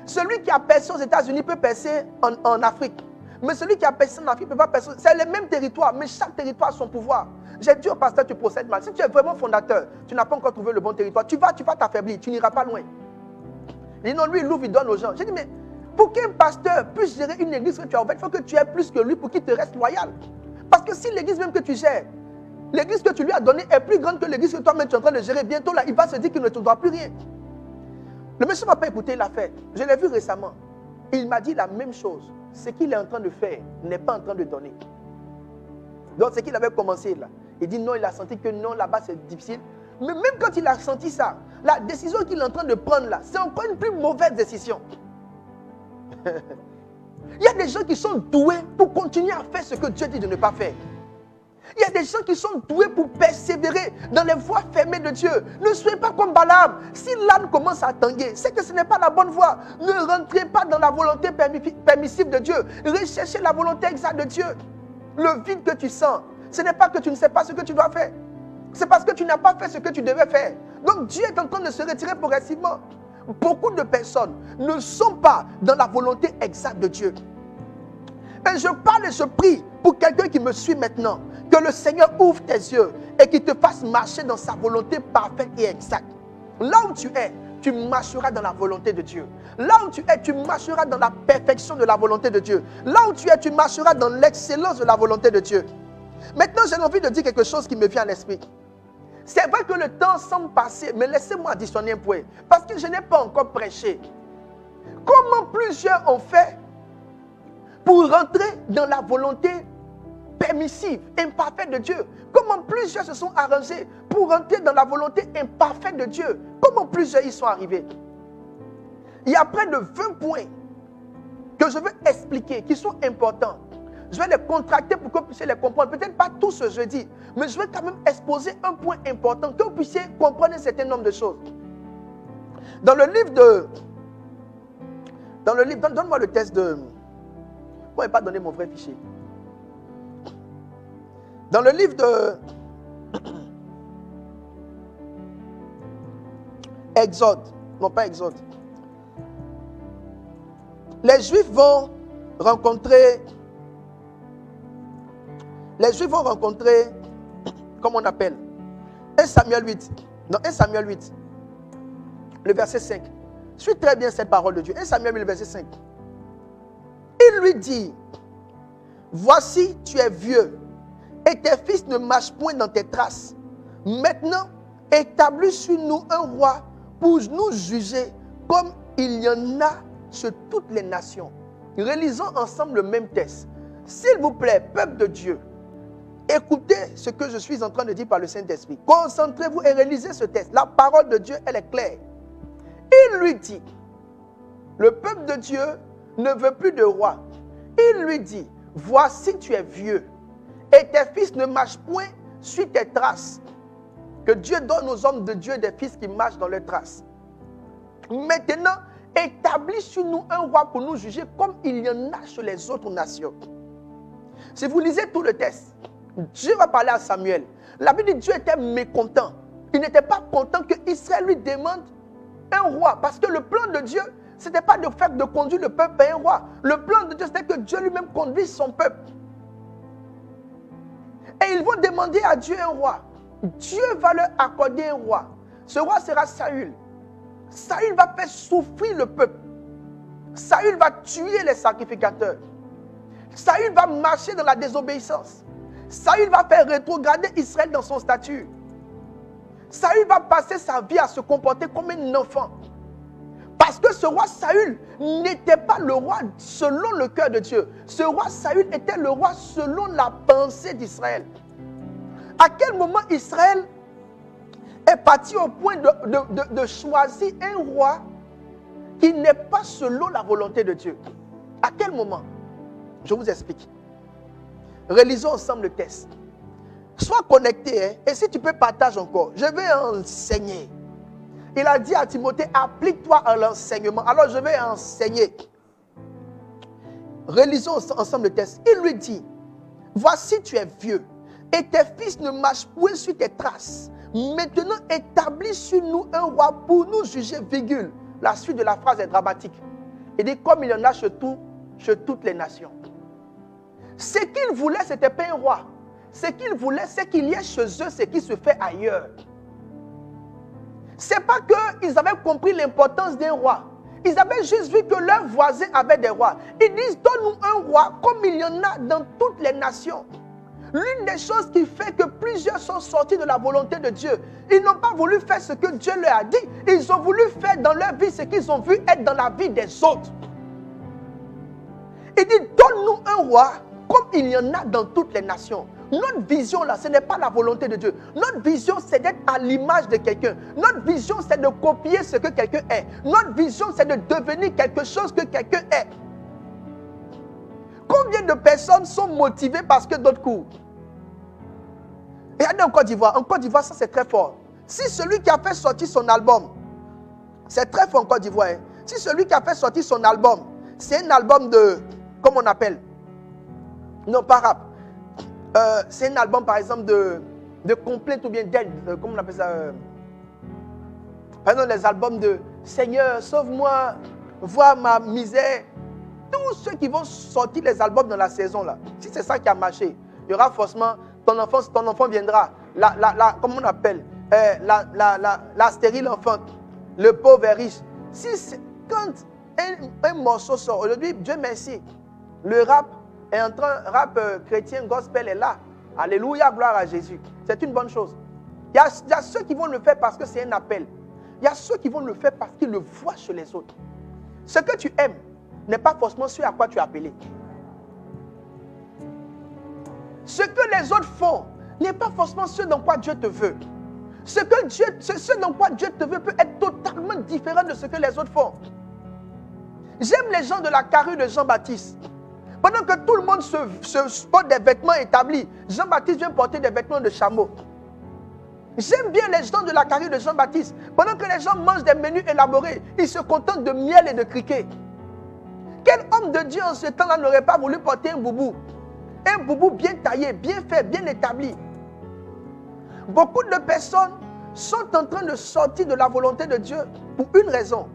Celui qui a percé aux États-Unis peut percer en Afrique. Mais celui qui a personne en Afrique ne peut pas personne. C'est le même territoire, mais chaque territoire a son pouvoir. J'ai dit au pasteur, tu procèdes mal. Si tu es vraiment fondateur, tu n'as pas encore trouvé le bon territoire, tu vas t'affaiblir, tu n'iras pas loin. Il dit non, lui, il ouvre, il donne aux gens. J'ai dit, mais pour qu'un pasteur puisse gérer une église que tu as ouverte, il faut que tu aies plus que lui pour qu'il te reste loyal. Parce que si l'église même que tu gères, l'église que tu lui as donnée est plus grande que l'église que toi-même tu es en train de gérer, bientôt là, il va se dire qu'il ne te doit plus rien. Le monsieur ne m'a pas écouté, il l'a fait. Je l'ai vu récemment. Il m'a dit la même chose. Ce qu'il est en train de faire n'est pas en train de donner. Donc, ce qu'il avait commencé là, il dit non, il a senti que non, là-bas c'est difficile. Mais même quand il a senti ça, la décision qu'il est en train de prendre là, c'est encore une plus mauvaise décision. Il y a des gens qui sont doués pour continuer à faire ce que Dieu dit de ne pas faire. Il y a des gens qui sont doués pour persévérer dans les voies fermées de Dieu. Ne soyez pas comme Balaam. Si l'âne commence à tanguer, c'est que ce n'est pas la bonne voie. Ne rentrez pas dans la volonté permissive de Dieu. Recherchez la volonté exacte de Dieu. Le vide que tu sens, ce n'est pas que tu ne sais pas ce que tu dois faire. C'est parce que tu n'as pas fait ce que tu devais faire. Donc Dieu est en train de se retirer progressivement. Beaucoup de personnes ne sont pas dans la volonté exacte de Dieu. Et je parle et je prie pour quelqu'un qui me suit maintenant, que le Seigneur ouvre tes yeux et qu'il te fasse marcher dans sa volonté parfaite et exacte. Là où tu es, tu marcheras dans la volonté de Dieu. Là où tu es, tu marcheras dans la perfection de la volonté de Dieu. Là où tu es, tu marcheras dans l'excellence de la volonté de Dieu. Maintenant, j'ai envie de dire quelque chose qui me vient à l'esprit. C'est vrai que le temps semble passer, mais laissez-moi additionner un point. Parce que je n'ai pas encore prêché. Comment plusieurs ont fait pour rentrer dans la volonté permissive, imparfaite de Dieu? Comment plusieurs se sont arrangés pour rentrer dans la volonté imparfaite de Dieu? Comment plusieurs y sont arrivés? Il y a près de 20 points que je veux expliquer, qui sont importants. Je vais les contracter pour que vous puissiez les comprendre. Peut-être pas tout ce jeudi, mais je vais quand même exposer un point important, que vous puissiez comprendre un certain nombre de choses. Dans le livre de... donne-moi le test de... Moi, je n'ai pas donné mon vrai fichier. Dans le livre de... Exode. Non, pas Exode. Les Juifs vont rencontrer... comment on appelle 1 Samuel 8. Non, 1 Samuel 8. Le verset 5. Suis très bien cette parole de Dieu. 1 Samuel 8, le verset 5. Il lui dit, voici, tu es vieux, et tes fils ne marchent point dans tes traces. Maintenant, établis sur nous un roi pour nous juger, comme il y en a sur toutes les nations. Relisons ensemble le même texte. S'il vous plaît, peuple de Dieu, écoutez ce que je suis en train de dire par le Saint-Esprit. Concentrez-vous et réalisez ce texte. La parole de Dieu, elle est claire. Il lui dit, le peuple de Dieu ne veut plus de roi. Il lui dit, voici tu es vieux et tes fils ne marchent point sur tes traces. Que Dieu donne aux hommes de Dieu des fils qui marchent dans leurs traces. Maintenant, établis sur nous un roi pour nous juger comme il y en a sur les autres nations. Si vous lisez tout le texte, Dieu va parler à Samuel. La Bible dit que Dieu était mécontent. Il n'était pas content que Israël lui demande un roi. Parce que le plan de Dieu, ce n'était pas de conduire le peuple vers un roi. Le plan de Dieu, c'était que Dieu lui-même conduise son peuple. Et ils vont demander à Dieu un roi. Dieu va leur accorder un roi. Ce roi sera Saül. Saül va faire souffrir le peuple. Saül va tuer les sacrificateurs. Saül va marcher dans la désobéissance. Saül va faire rétrograder Israël dans son statut. Saül va passer sa vie à se comporter comme un enfant. Parce que ce roi Saül n'était pas le roi selon le cœur de Dieu. Ce roi Saül était le roi selon la pensée d'Israël. À quel moment Israël est parti au point de choisir un roi qui n'est pas selon la volonté de Dieu? À quel moment? Je vous explique. Relisons ensemble le texte. Sois connecté, hein, et si tu peux, partage encore. Je vais enseigner. Il a dit à Timothée, applique-toi à l'enseignement. Alors je vais enseigner. Relisons ensemble le texte. Il lui dit, voici tu es vieux, et tes fils ne marchent point sur tes traces. Maintenant établis sur nous un roi pour nous juger, virgule. La suite de la phrase est dramatique. Il dit, comme il y en a sur toutes les nations. Ce qu'ils voulaient, ce n'était pas un roi. Ce qu'ils voulaient, c'est qu'il y ait chez eux ce qui se fait ailleurs. Ce n'est pas qu'ils avaient compris l'importance d'un roi. Ils avaient juste vu que leurs voisins avaient des rois. Ils disent, donne-nous un roi comme il y en a dans toutes les nations. L'une des choses qui fait que plusieurs sont sortis de la volonté de Dieu, ils n'ont pas voulu faire ce que Dieu leur a dit. Ils ont voulu faire dans leur vie ce qu'ils ont vu être dans la vie des autres. Il dit, donne-nous un roi comme il y en a dans toutes les nations. Notre vision là, ce n'est pas la volonté de Dieu. Notre vision, c'est d'être à l'image de quelqu'un. Notre vision, c'est de copier ce que quelqu'un est. Notre vision, c'est de devenir quelque chose que quelqu'un est. Combien de personnes sont motivées parce que d'autres courent? Regardez en Côte d'Ivoire. En Côte d'Ivoire, ça c'est très fort. Si celui qui a fait sortir son album, c'est très fort en Côte d'Ivoire. Hein? Si celui qui a fait sortir son album, c'est un album de, comment on appelle? Non, pas rap. C'est un album par exemple de complainte ou bien d'aide. Comment on appelle ça? Par exemple, les albums de Seigneur, sauve-moi, vois ma misère. Tous ceux qui vont sortir les albums dans la saison là, si c'est ça qui a marché, il y aura forcément ton enfant viendra. Comment on appelle? La stérile enfante, le pauvre est riche. Quand un morceau sort, aujourd'hui, Dieu merci, le rap est en train, rap chrétien, gospel est là. Alléluia, gloire à Jésus. C'est une bonne chose. Il y a ceux qui vont le faire parce que c'est un appel. Il y a ceux qui vont le faire parce qu'ils le voient chez les autres. Ce que tu aimes n'est pas forcément ce à quoi tu es appelé. Ce que les autres font n'est pas forcément ce dans quoi Dieu te veut. Ce dans quoi Dieu te veut peut être totalement différent de ce que les autres font. J'aime les gens de la carrure de Jean-Baptiste. Pendant que tout le monde se porte des vêtements établis, Jean-Baptiste vient porter des vêtements de chameau. J'aime bien les gens de la carrure de Jean-Baptiste. Pendant que les gens mangent des menus élaborés, ils se contentent de miel et de criquet. Quel homme de Dieu en ce temps-là n'aurait pas voulu porter un boubou? Un boubou bien taillé, bien fait, bien établi. Beaucoup de personnes sont en train de sortir de la volonté de Dieu pour une raison.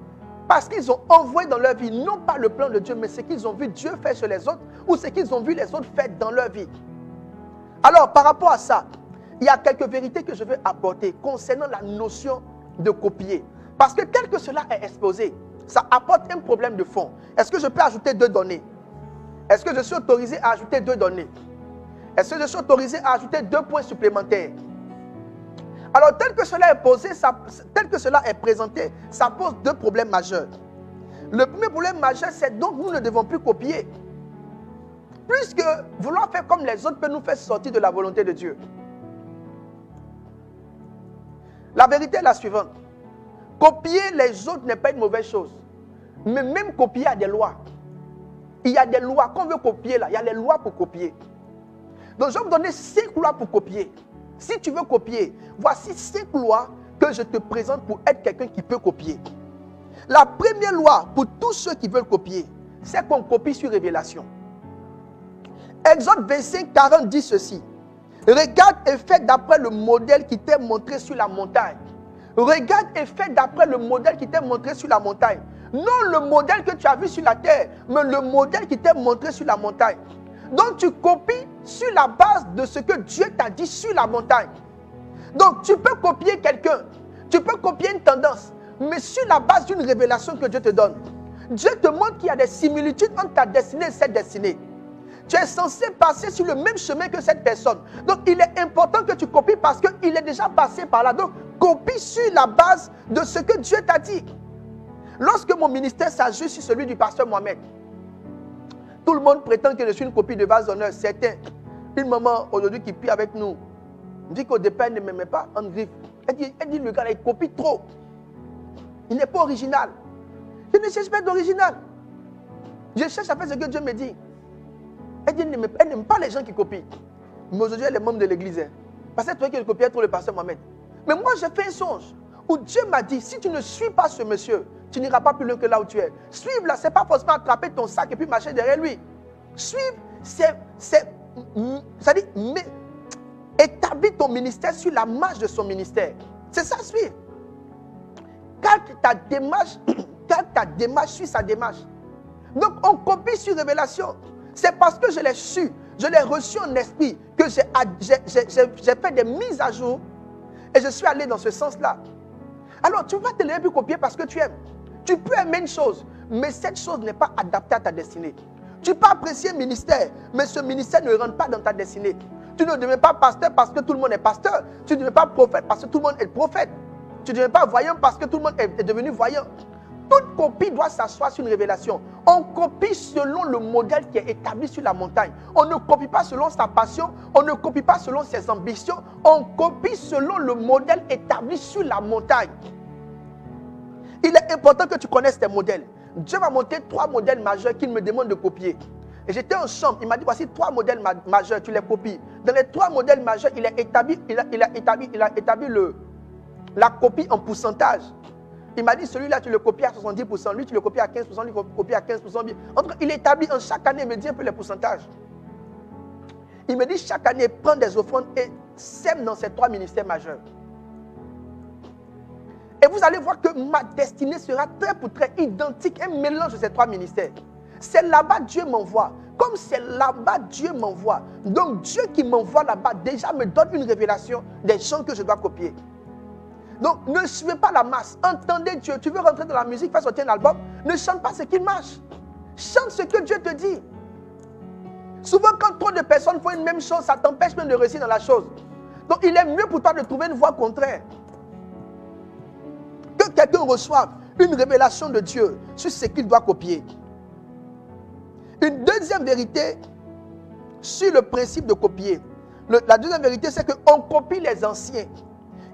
Parce qu'ils ont envoyé dans leur vie, non pas le plan de Dieu, mais ce qu'ils ont vu Dieu faire chez les autres ou ce qu'ils ont vu les autres faire dans leur vie. Alors, par rapport à ça, il y a quelques vérités que je veux apporter concernant la notion de copier. Parce que tel que cela est exposé, ça apporte un problème de fond. Est-ce que je peux ajouter 2 données? Est-ce que je suis autorisé à ajouter 2 données? Est-ce que je suis autorisé à ajouter 2 points supplémentaires? Alors, tel que cela est posé, tel que cela est présenté, ça pose 2 problèmes majeurs. Le premier problème majeur, c'est donc nous ne devons plus copier. Puisque vouloir faire comme les autres peut nous faire sortir de la volonté de Dieu. La vérité est la suivante. Copier les autres n'est pas une mauvaise chose. Mais même copier a des lois. Il y a des lois qu'on veut copier là. Il y a les lois pour copier. Donc je vais vous donner 5 lois pour copier. Si tu veux copier, voici 5 lois que je te présente pour être quelqu'un qui peut copier. La première loi pour tous ceux qui veulent copier, c'est qu'on copie sur révélation. Exode 25, 40 dit ceci. Regarde et fais d'après le modèle qui t'est montré sur la montagne. Regarde et fais d'après le modèle qui t'est montré sur la montagne. Non le modèle que tu as vu sur la terre, mais le modèle qui t'est montré sur la montagne. Donc tu copies sur la base de ce que Dieu t'a dit sur la montagne. Donc tu peux copier quelqu'un, tu peux copier une tendance, mais sur la base d'une révélation que Dieu te donne. Dieu te montre qu'il y a des similitudes entre ta destinée et cette destinée. Tu es censé passer sur le même chemin que cette personne. Donc il est important que tu copies parce qu'il est déjà passé par là. Donc copie sur la base de ce que Dieu t'a dit. Lorsque mon ministère s'ajoute sur celui du pasteur Mohamed, tout le monde prétend que je suis une copie de base d'honneur. Certains, une maman aujourd'hui qui prie avec nous, dit qu'au départ elle ne m'aimait pas en griffe. Elle dit le gars, il copie trop. Il n'est pas original. Je ne cherche pas d'original. Je cherche à faire ce que Dieu me dit. Elle dit elle n'aime pas les gens qui copient. Mais aujourd'hui, elle est membre de l'église. Parce qu'elle trouvait qu'elle copiait trop le pasteur Mohamed. Mais moi, j'ai fait un songe où Dieu m'a dit, si tu ne suis pas ce monsieur, tu n'iras pas plus loin que là où tu es. Suivre là, ce n'est pas forcément attraper ton sac et puis marcher derrière lui. Suivre, c'est-à-dire, établir ton ministère sur la marche de son ministère. C'est ça, suivre. Calque ta démarche suit sa démarche. Donc, on copie sur révélation. C'est parce que je l'ai su. Je l'ai reçu en esprit, que j'ai fait des mises à jour et je suis allé dans ce sens-là. Alors, tu ne vas pas te lever pour copier parce que tu aimes. Tu peux aimer une chose, mais cette chose n'est pas adaptée à ta destinée. Tu peux apprécier un ministère, mais ce ministère ne rentre pas dans ta destinée. Tu ne deviens pas pasteur parce que tout le monde est pasteur. Tu ne deviens pas prophète parce que tout le monde est prophète. Tu ne deviens pas voyant parce que tout le monde est devenu voyant. Toute copie doit s'asseoir sur une révélation. On copie selon le modèle qui est établi sur la montagne. On ne copie pas selon sa passion. On ne copie pas selon ses ambitions. On copie selon le modèle établi sur la montagne. Il est important que tu connaisses tes modèles. Dieu m'a montré 3 modèles majeurs qu'il me demande de copier. Et j'étais en chambre, il m'a dit, voici 3 modèles majeurs, tu les copies. Dans les 3 modèles majeurs, il a établi la copie en pourcentage. Il m'a dit, celui-là, tu le copies à 70%, lui, tu le copies à 15%, lui, tu le copies à 15%. Il établit en chaque année, il me dit un peu les pourcentages. Il me dit, chaque année, prends des offrandes et sème dans ces 3 ministères majeurs. Et vous allez voir que ma destinée sera trait pour trait identique, un mélange de ces 3 ministères. C'est là-bas Dieu m'envoie. Comme c'est là-bas Dieu m'envoie. Donc Dieu qui m'envoie là-bas déjà me donne une révélation des gens que je dois copier. Donc ne suivez pas la masse. Entendez Dieu. Tu veux rentrer dans la musique, faire sortir un album, ne chante pas ce qu'il marche. Chante ce que Dieu te dit. Souvent quand trop de personnes font une même chose, ça t'empêche même de réussir dans la chose. Donc il est mieux pour toi de trouver une voie contraire. Que quelqu'un reçoive une révélation de Dieu sur ce qu'il doit copier. Une deuxième vérité sur le principe de copier. La deuxième vérité, c'est qu'on copie les anciens.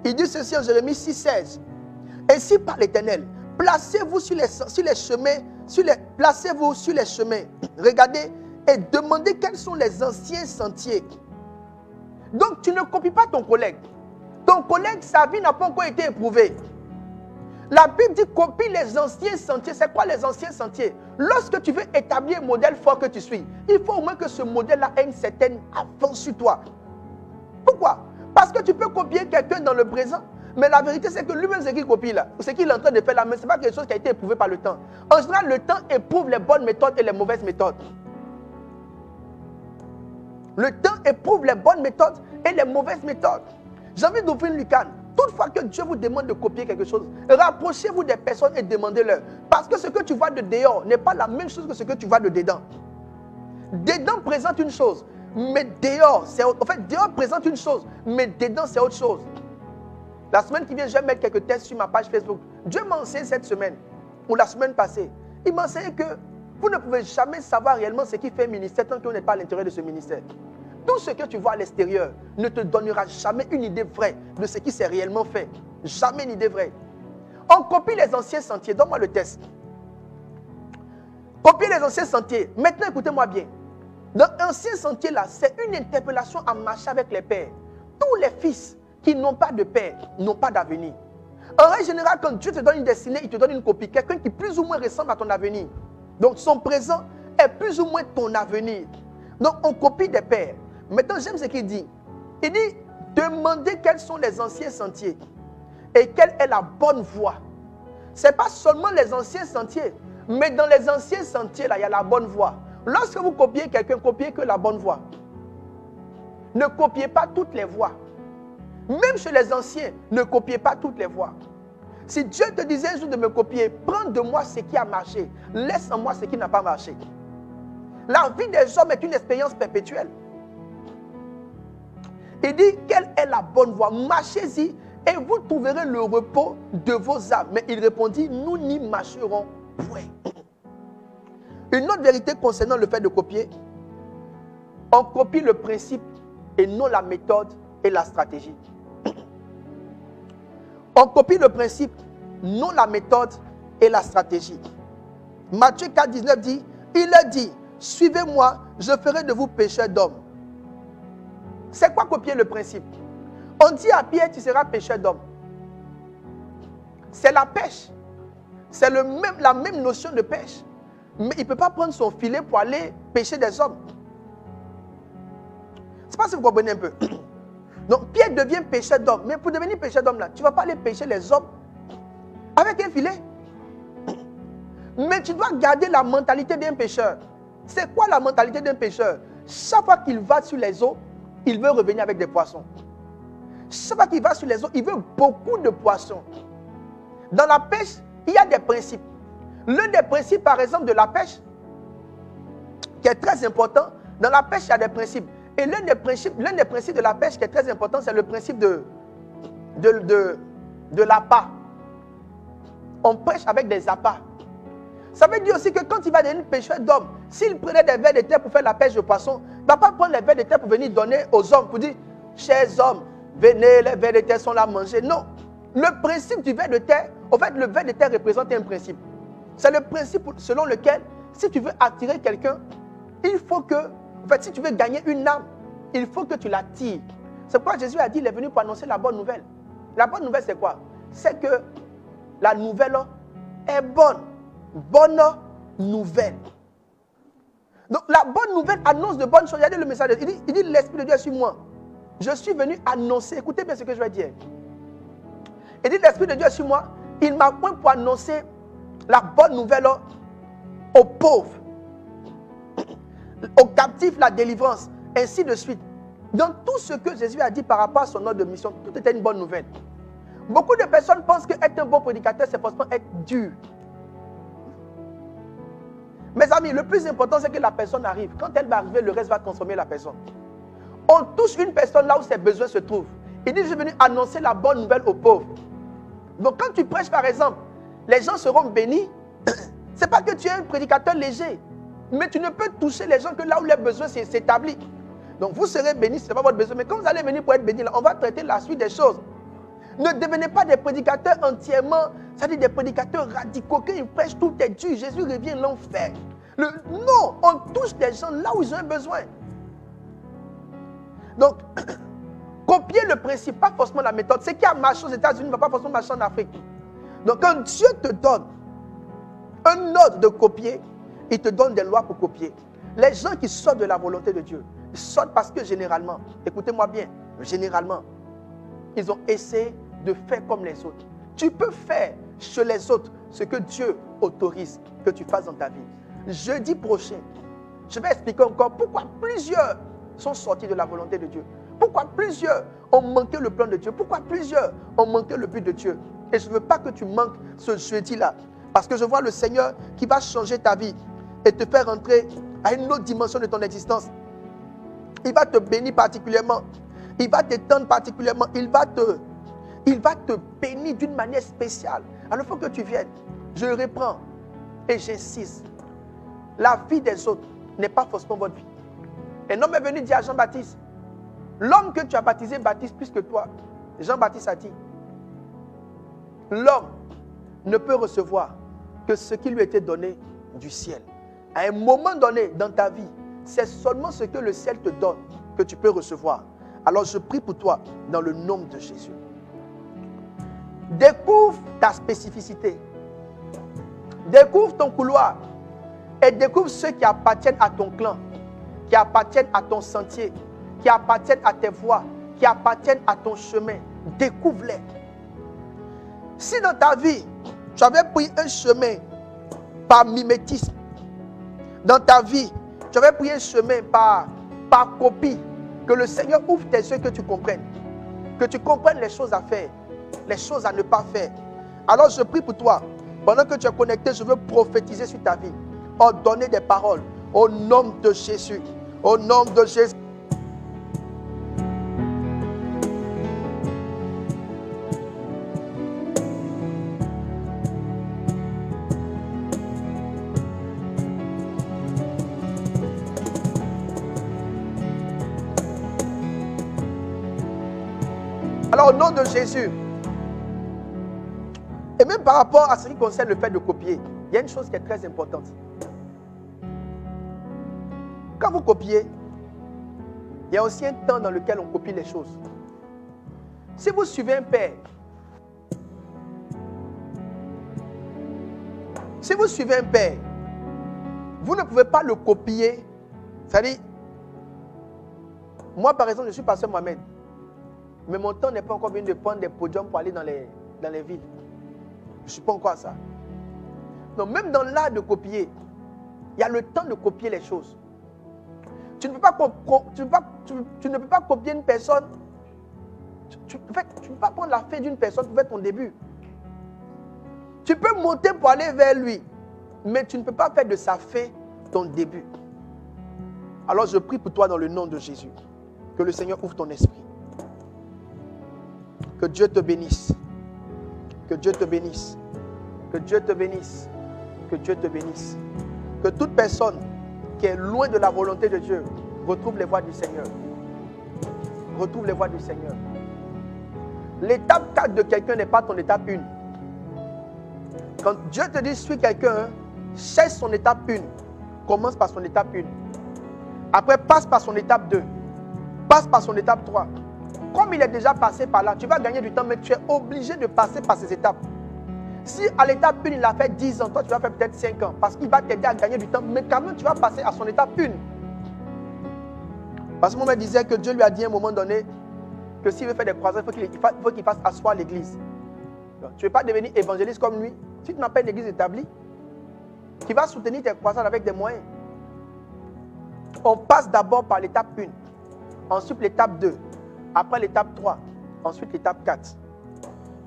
Il dit ceci en Jérémie 6,16. Ainsi par l'Éternel, placez-vous sur les chemins, placez-vous sur les chemins. Regardez et demandez quels sont les anciens sentiers. Donc tu ne copies pas ton collègue. Ton collègue, sa vie n'a pas encore été éprouvée. La Bible dit copie les anciens sentiers. C'est quoi les anciens sentiers? Lorsque tu veux établir un modèle fort que tu suis, il faut au moins que ce modèle-là ait une certaine avance sur toi. Pourquoi? Parce que tu peux copier quelqu'un dans le présent, mais la vérité c'est que lui-même ce qu'il copie là, ce qu'il est en train de faire là, mais ce n'est pas quelque chose qui a été éprouvé par le temps. En général, le temps éprouve les bonnes méthodes et les mauvaises méthodes. Le temps éprouve les bonnes méthodes et les mauvaises méthodes. J'ai envie d'ouvrir une lucane. Toutefois que Dieu vous demande de copier quelque chose, rapprochez-vous des personnes et demandez-leur. Parce que ce que tu vois de dehors n'est pas la même chose que ce que tu vois de dedans. Dedans présente une chose, mais dehors, dehors présente une chose, mais dedans c'est autre chose. La semaine qui vient, je vais mettre quelques tests sur ma page Facebook. Dieu m'a enseigné cette semaine, ou la semaine passée. Il m'a enseigné que vous ne pouvez jamais savoir réellement ce qui fait un ministère tant qu'on n'est pas à l'intérieur de ce ministère. Tout ce que tu vois à l'extérieur ne te donnera jamais une idée vraie de ce qui s'est réellement fait. Jamais une idée vraie. On copie les anciens sentiers. Donne-moi le test. Copier les anciens sentiers. Maintenant, écoutez-moi bien. Dans l'ancien sentier là, c'est une interpellation à marcher avec les pères. Tous les fils qui n'ont pas de père n'ont pas d'avenir. En règle générale, quand Dieu te donne une destinée, il te donne une copie. Quelqu'un qui plus ou moins ressemble à ton avenir. Donc son présent est plus ou moins ton avenir. Donc on copie des pères. Maintenant, j'aime ce qu'il dit. Il dit, demandez quels sont les anciens sentiers et quelle est la bonne voie. Ce n'est pas seulement les anciens sentiers, mais dans les anciens sentiers, là, il y a la bonne voie. Lorsque vous copiez quelqu'un, copiez que la bonne voie. Ne copiez pas toutes les voies. Même chez les anciens, ne copiez pas toutes les voies. Si Dieu te disait un jour de me copier, prends de moi ce qui a marché, laisse en moi ce qui n'a pas marché. La vie des hommes est une expérience perpétuelle. Il dit, quelle est la bonne voie? Marchez-y et vous trouverez le repos de vos âmes. Mais il répondit, nous n'y marcherons point. Une autre vérité concernant le fait de copier, on copie le principe et non la méthode et la stratégie. On copie le principe, non la méthode et la stratégie. Matthieu 4, 19 dit, il a dit, suivez-moi, je ferai de vous pécheurs d'hommes. C'est quoi copier le principe? On dit à Pierre, tu seras pêcheur d'hommes. C'est la pêche. C'est la même notion de pêche. Mais il ne peut pas prendre son filet pour aller pêcher des hommes. Je ne sais pas si vous comprenez un peu. Donc Pierre devient pêcheur d'hommes. Mais pour devenir pêcheur d'hommes, tu ne vas pas aller pêcher les hommes avec un filet. Mais tu dois garder la mentalité d'un pêcheur. C'est quoi la mentalité d'un pêcheur? chaque fois qu'il va sur les eaux, il veut revenir avec des poissons. Chaque fois qu'il va sur les eaux, il veut beaucoup de poissons. Dans la pêche, il y a des principes. L'un des principes, par exemple, de la pêche, qui est très important, dans la pêche, il y a des principes. Et l'un des principes de la pêche qui est très important, c'est le principe de l'appât. On pêche avec des appâts. Ça veut dire aussi que quand il va devenir pêcheur d'hommes, s'il prenait des vers de terre pour faire la pêche de poissons, il ne va pas prendre les vers de terre pour venir donner aux hommes, pour dire, chers hommes, venez, les vers de terre sont là à manger. Non. Le principe du ver de terre, en fait, le ver de terre représente un principe. C'est le principe selon lequel, si tu veux attirer quelqu'un, il faut que, en fait, si tu veux gagner une âme, il faut que tu l'attires. C'est pourquoi Jésus a dit, il est venu pour annoncer la bonne nouvelle. La bonne nouvelle, c'est quoi? C'est que la nouvelle est bonne. Bonne nouvelle. Donc, la bonne nouvelle annonce de bonnes choses. Regardez le message. Il dit, l'Esprit de Dieu est sur moi. Je suis venu annoncer. Écoutez bien ce que je vais dire. Il dit, l'Esprit de Dieu est sur moi. Il m'a point pour annoncer la bonne nouvelle aux pauvres, aux captifs, la délivrance, ainsi de suite. Dans tout ce que Jésus a dit par rapport à son ordre de mission, tout était une bonne nouvelle. Beaucoup de personnes pensent qu'être un bon prédicateur, c'est forcément être dur. Mes amis, le plus important, c'est que la personne arrive. Quand elle va arriver, le reste va transformer la personne. On touche une personne là où ses besoins se trouvent. Il dit, je suis venu annoncer la bonne nouvelle aux pauvres. Donc quand tu prêches, par exemple, les gens seront bénis. Ce n'est pas que tu es un prédicateur léger, mais tu ne peux toucher les gens que là où les besoins s'établissent. Donc vous serez bénis, ce n'est pas votre besoin. Mais quand vous allez venir pour être bénis, on va traiter la suite des choses. Ne devenez pas des prédicateurs entièrement, c'est-à-dire des prédicateurs radicaux. Quand ils prêchent, tout est dur. Jésus revient l'enfer. Non, on touche des gens là où ils ont besoin. Donc, copier le principe, pas forcément la méthode. Ce qui a marché aux États-Unis ne va pas forcément marcher en Afrique. Donc, quand Dieu te donne un ordre de copier, il te donne des lois pour copier. Les gens qui sortent de la volonté de Dieu, ils sortent parce que généralement, écoutez-moi bien, généralement, ils ont essayé de faire comme les autres. Tu peux faire chez les autres ce que Dieu autorise que tu fasses dans ta vie. Jeudi prochain, je vais expliquer encore pourquoi plusieurs sont sortis de la volonté de Dieu. Pourquoi plusieurs ont manqué le plan de Dieu. Pourquoi plusieurs ont manqué le but de Dieu. Et je ne veux pas que tu manques ce jeudi-là. Parce que je vois le Seigneur qui va changer ta vie et te faire entrer à une autre dimension de ton existence. Il va te bénir particulièrement. Il va t'étendre particulièrement. Il va te bénir d'une manière spéciale. Alors il faut que tu viennes. Je reprends et j'insiste. La vie des autres n'est pas forcément votre vie. Un homme est venu dire à Jean-Baptiste, l'homme que tu as baptisé baptise plus que toi. Jean-Baptiste a dit, l'homme ne peut recevoir que ce qui lui était donné du ciel. À un moment donné dans ta vie, c'est seulement ce que le ciel te donne que tu peux recevoir. Alors je prie pour toi dans le nom de Jésus. Découvre ta spécificité. Découvre ton couloir. Et découvre ceux qui appartiennent à ton clan, qui appartiennent à ton sentier, qui appartiennent à tes voies, qui appartiennent à ton chemin. Découvre-les. Si dans ta vie, tu avais pris un chemin par mimétisme, dans ta vie, tu avais pris un chemin par copie, que le Seigneur ouvre tes yeux, que tu comprennes les choses à faire, les choses à ne pas faire. Alors je prie pour toi, pendant que tu es connecté, je veux prophétiser sur ta vie, ordonner des paroles, au nom de Jésus, au nom de Jésus. Alors au nom de Jésus, et même par rapport à ce qui concerne le fait de copier, il y a une chose qui est très importante. Quand vous copiez, il y a aussi un temps dans lequel on copie les choses. Si vous suivez un père, vous ne pouvez pas le copier. C'est-à-dire, moi par exemple, je suis pasteur Mohamed. Mais mon temps n'est pas encore venu de prendre des podiums pour aller dans les villes. Je ne suis pas encore à ça. Donc même dans l'art de copier, il y a le temps de copier les choses. Tu ne peux pas, tu ne peux pas copier une personne. En fait, tu ne peux pas prendre la fin d'une personne pour faire ton début. Tu peux monter pour aller vers lui, mais tu ne peux pas faire de sa fin ton début. Alors je prie pour toi dans le nom de Jésus. Que le Seigneur ouvre ton esprit. Que Dieu te bénisse. Que Dieu te bénisse. Que Dieu te bénisse. Que Dieu te bénisse. Que toute personne qui est loin de la volonté de Dieu retrouve les voies du Seigneur. Retrouve les voies du Seigneur. L'étape 4 de quelqu'un n'est pas ton étape 1. Quand Dieu te dit suis quelqu'un, cherche son étape 1. Commence par son étape 1. Après, passe par son étape 2. Passe par son étape 3. Comme il est déjà passé par là, tu vas gagner du temps, mais tu es obligé de passer par ces étapes. Si à l'étape 1, il a fait 10 ans, toi tu vas faire peut-être 5 ans, parce qu'il va t'aider à gagner du temps, mais quand même tu vas passer à son étape 1. Parce que mon mère disait que Dieu lui a dit à un moment donné que s'il veut faire des croisades, il faut qu'il fasse asseoir l'église. Tu ne veux pas devenir évangéliste comme lui. Si tu n'as pas une église établie, qui va soutenir tes croisades avec des moyens. On passe d'abord par l'étape 1, ensuite l'étape 2, après l'étape 3, ensuite l'étape 4.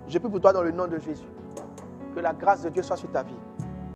Je prie pour toi dans le nom de Jésus. Que la grâce de Dieu soit sur ta vie.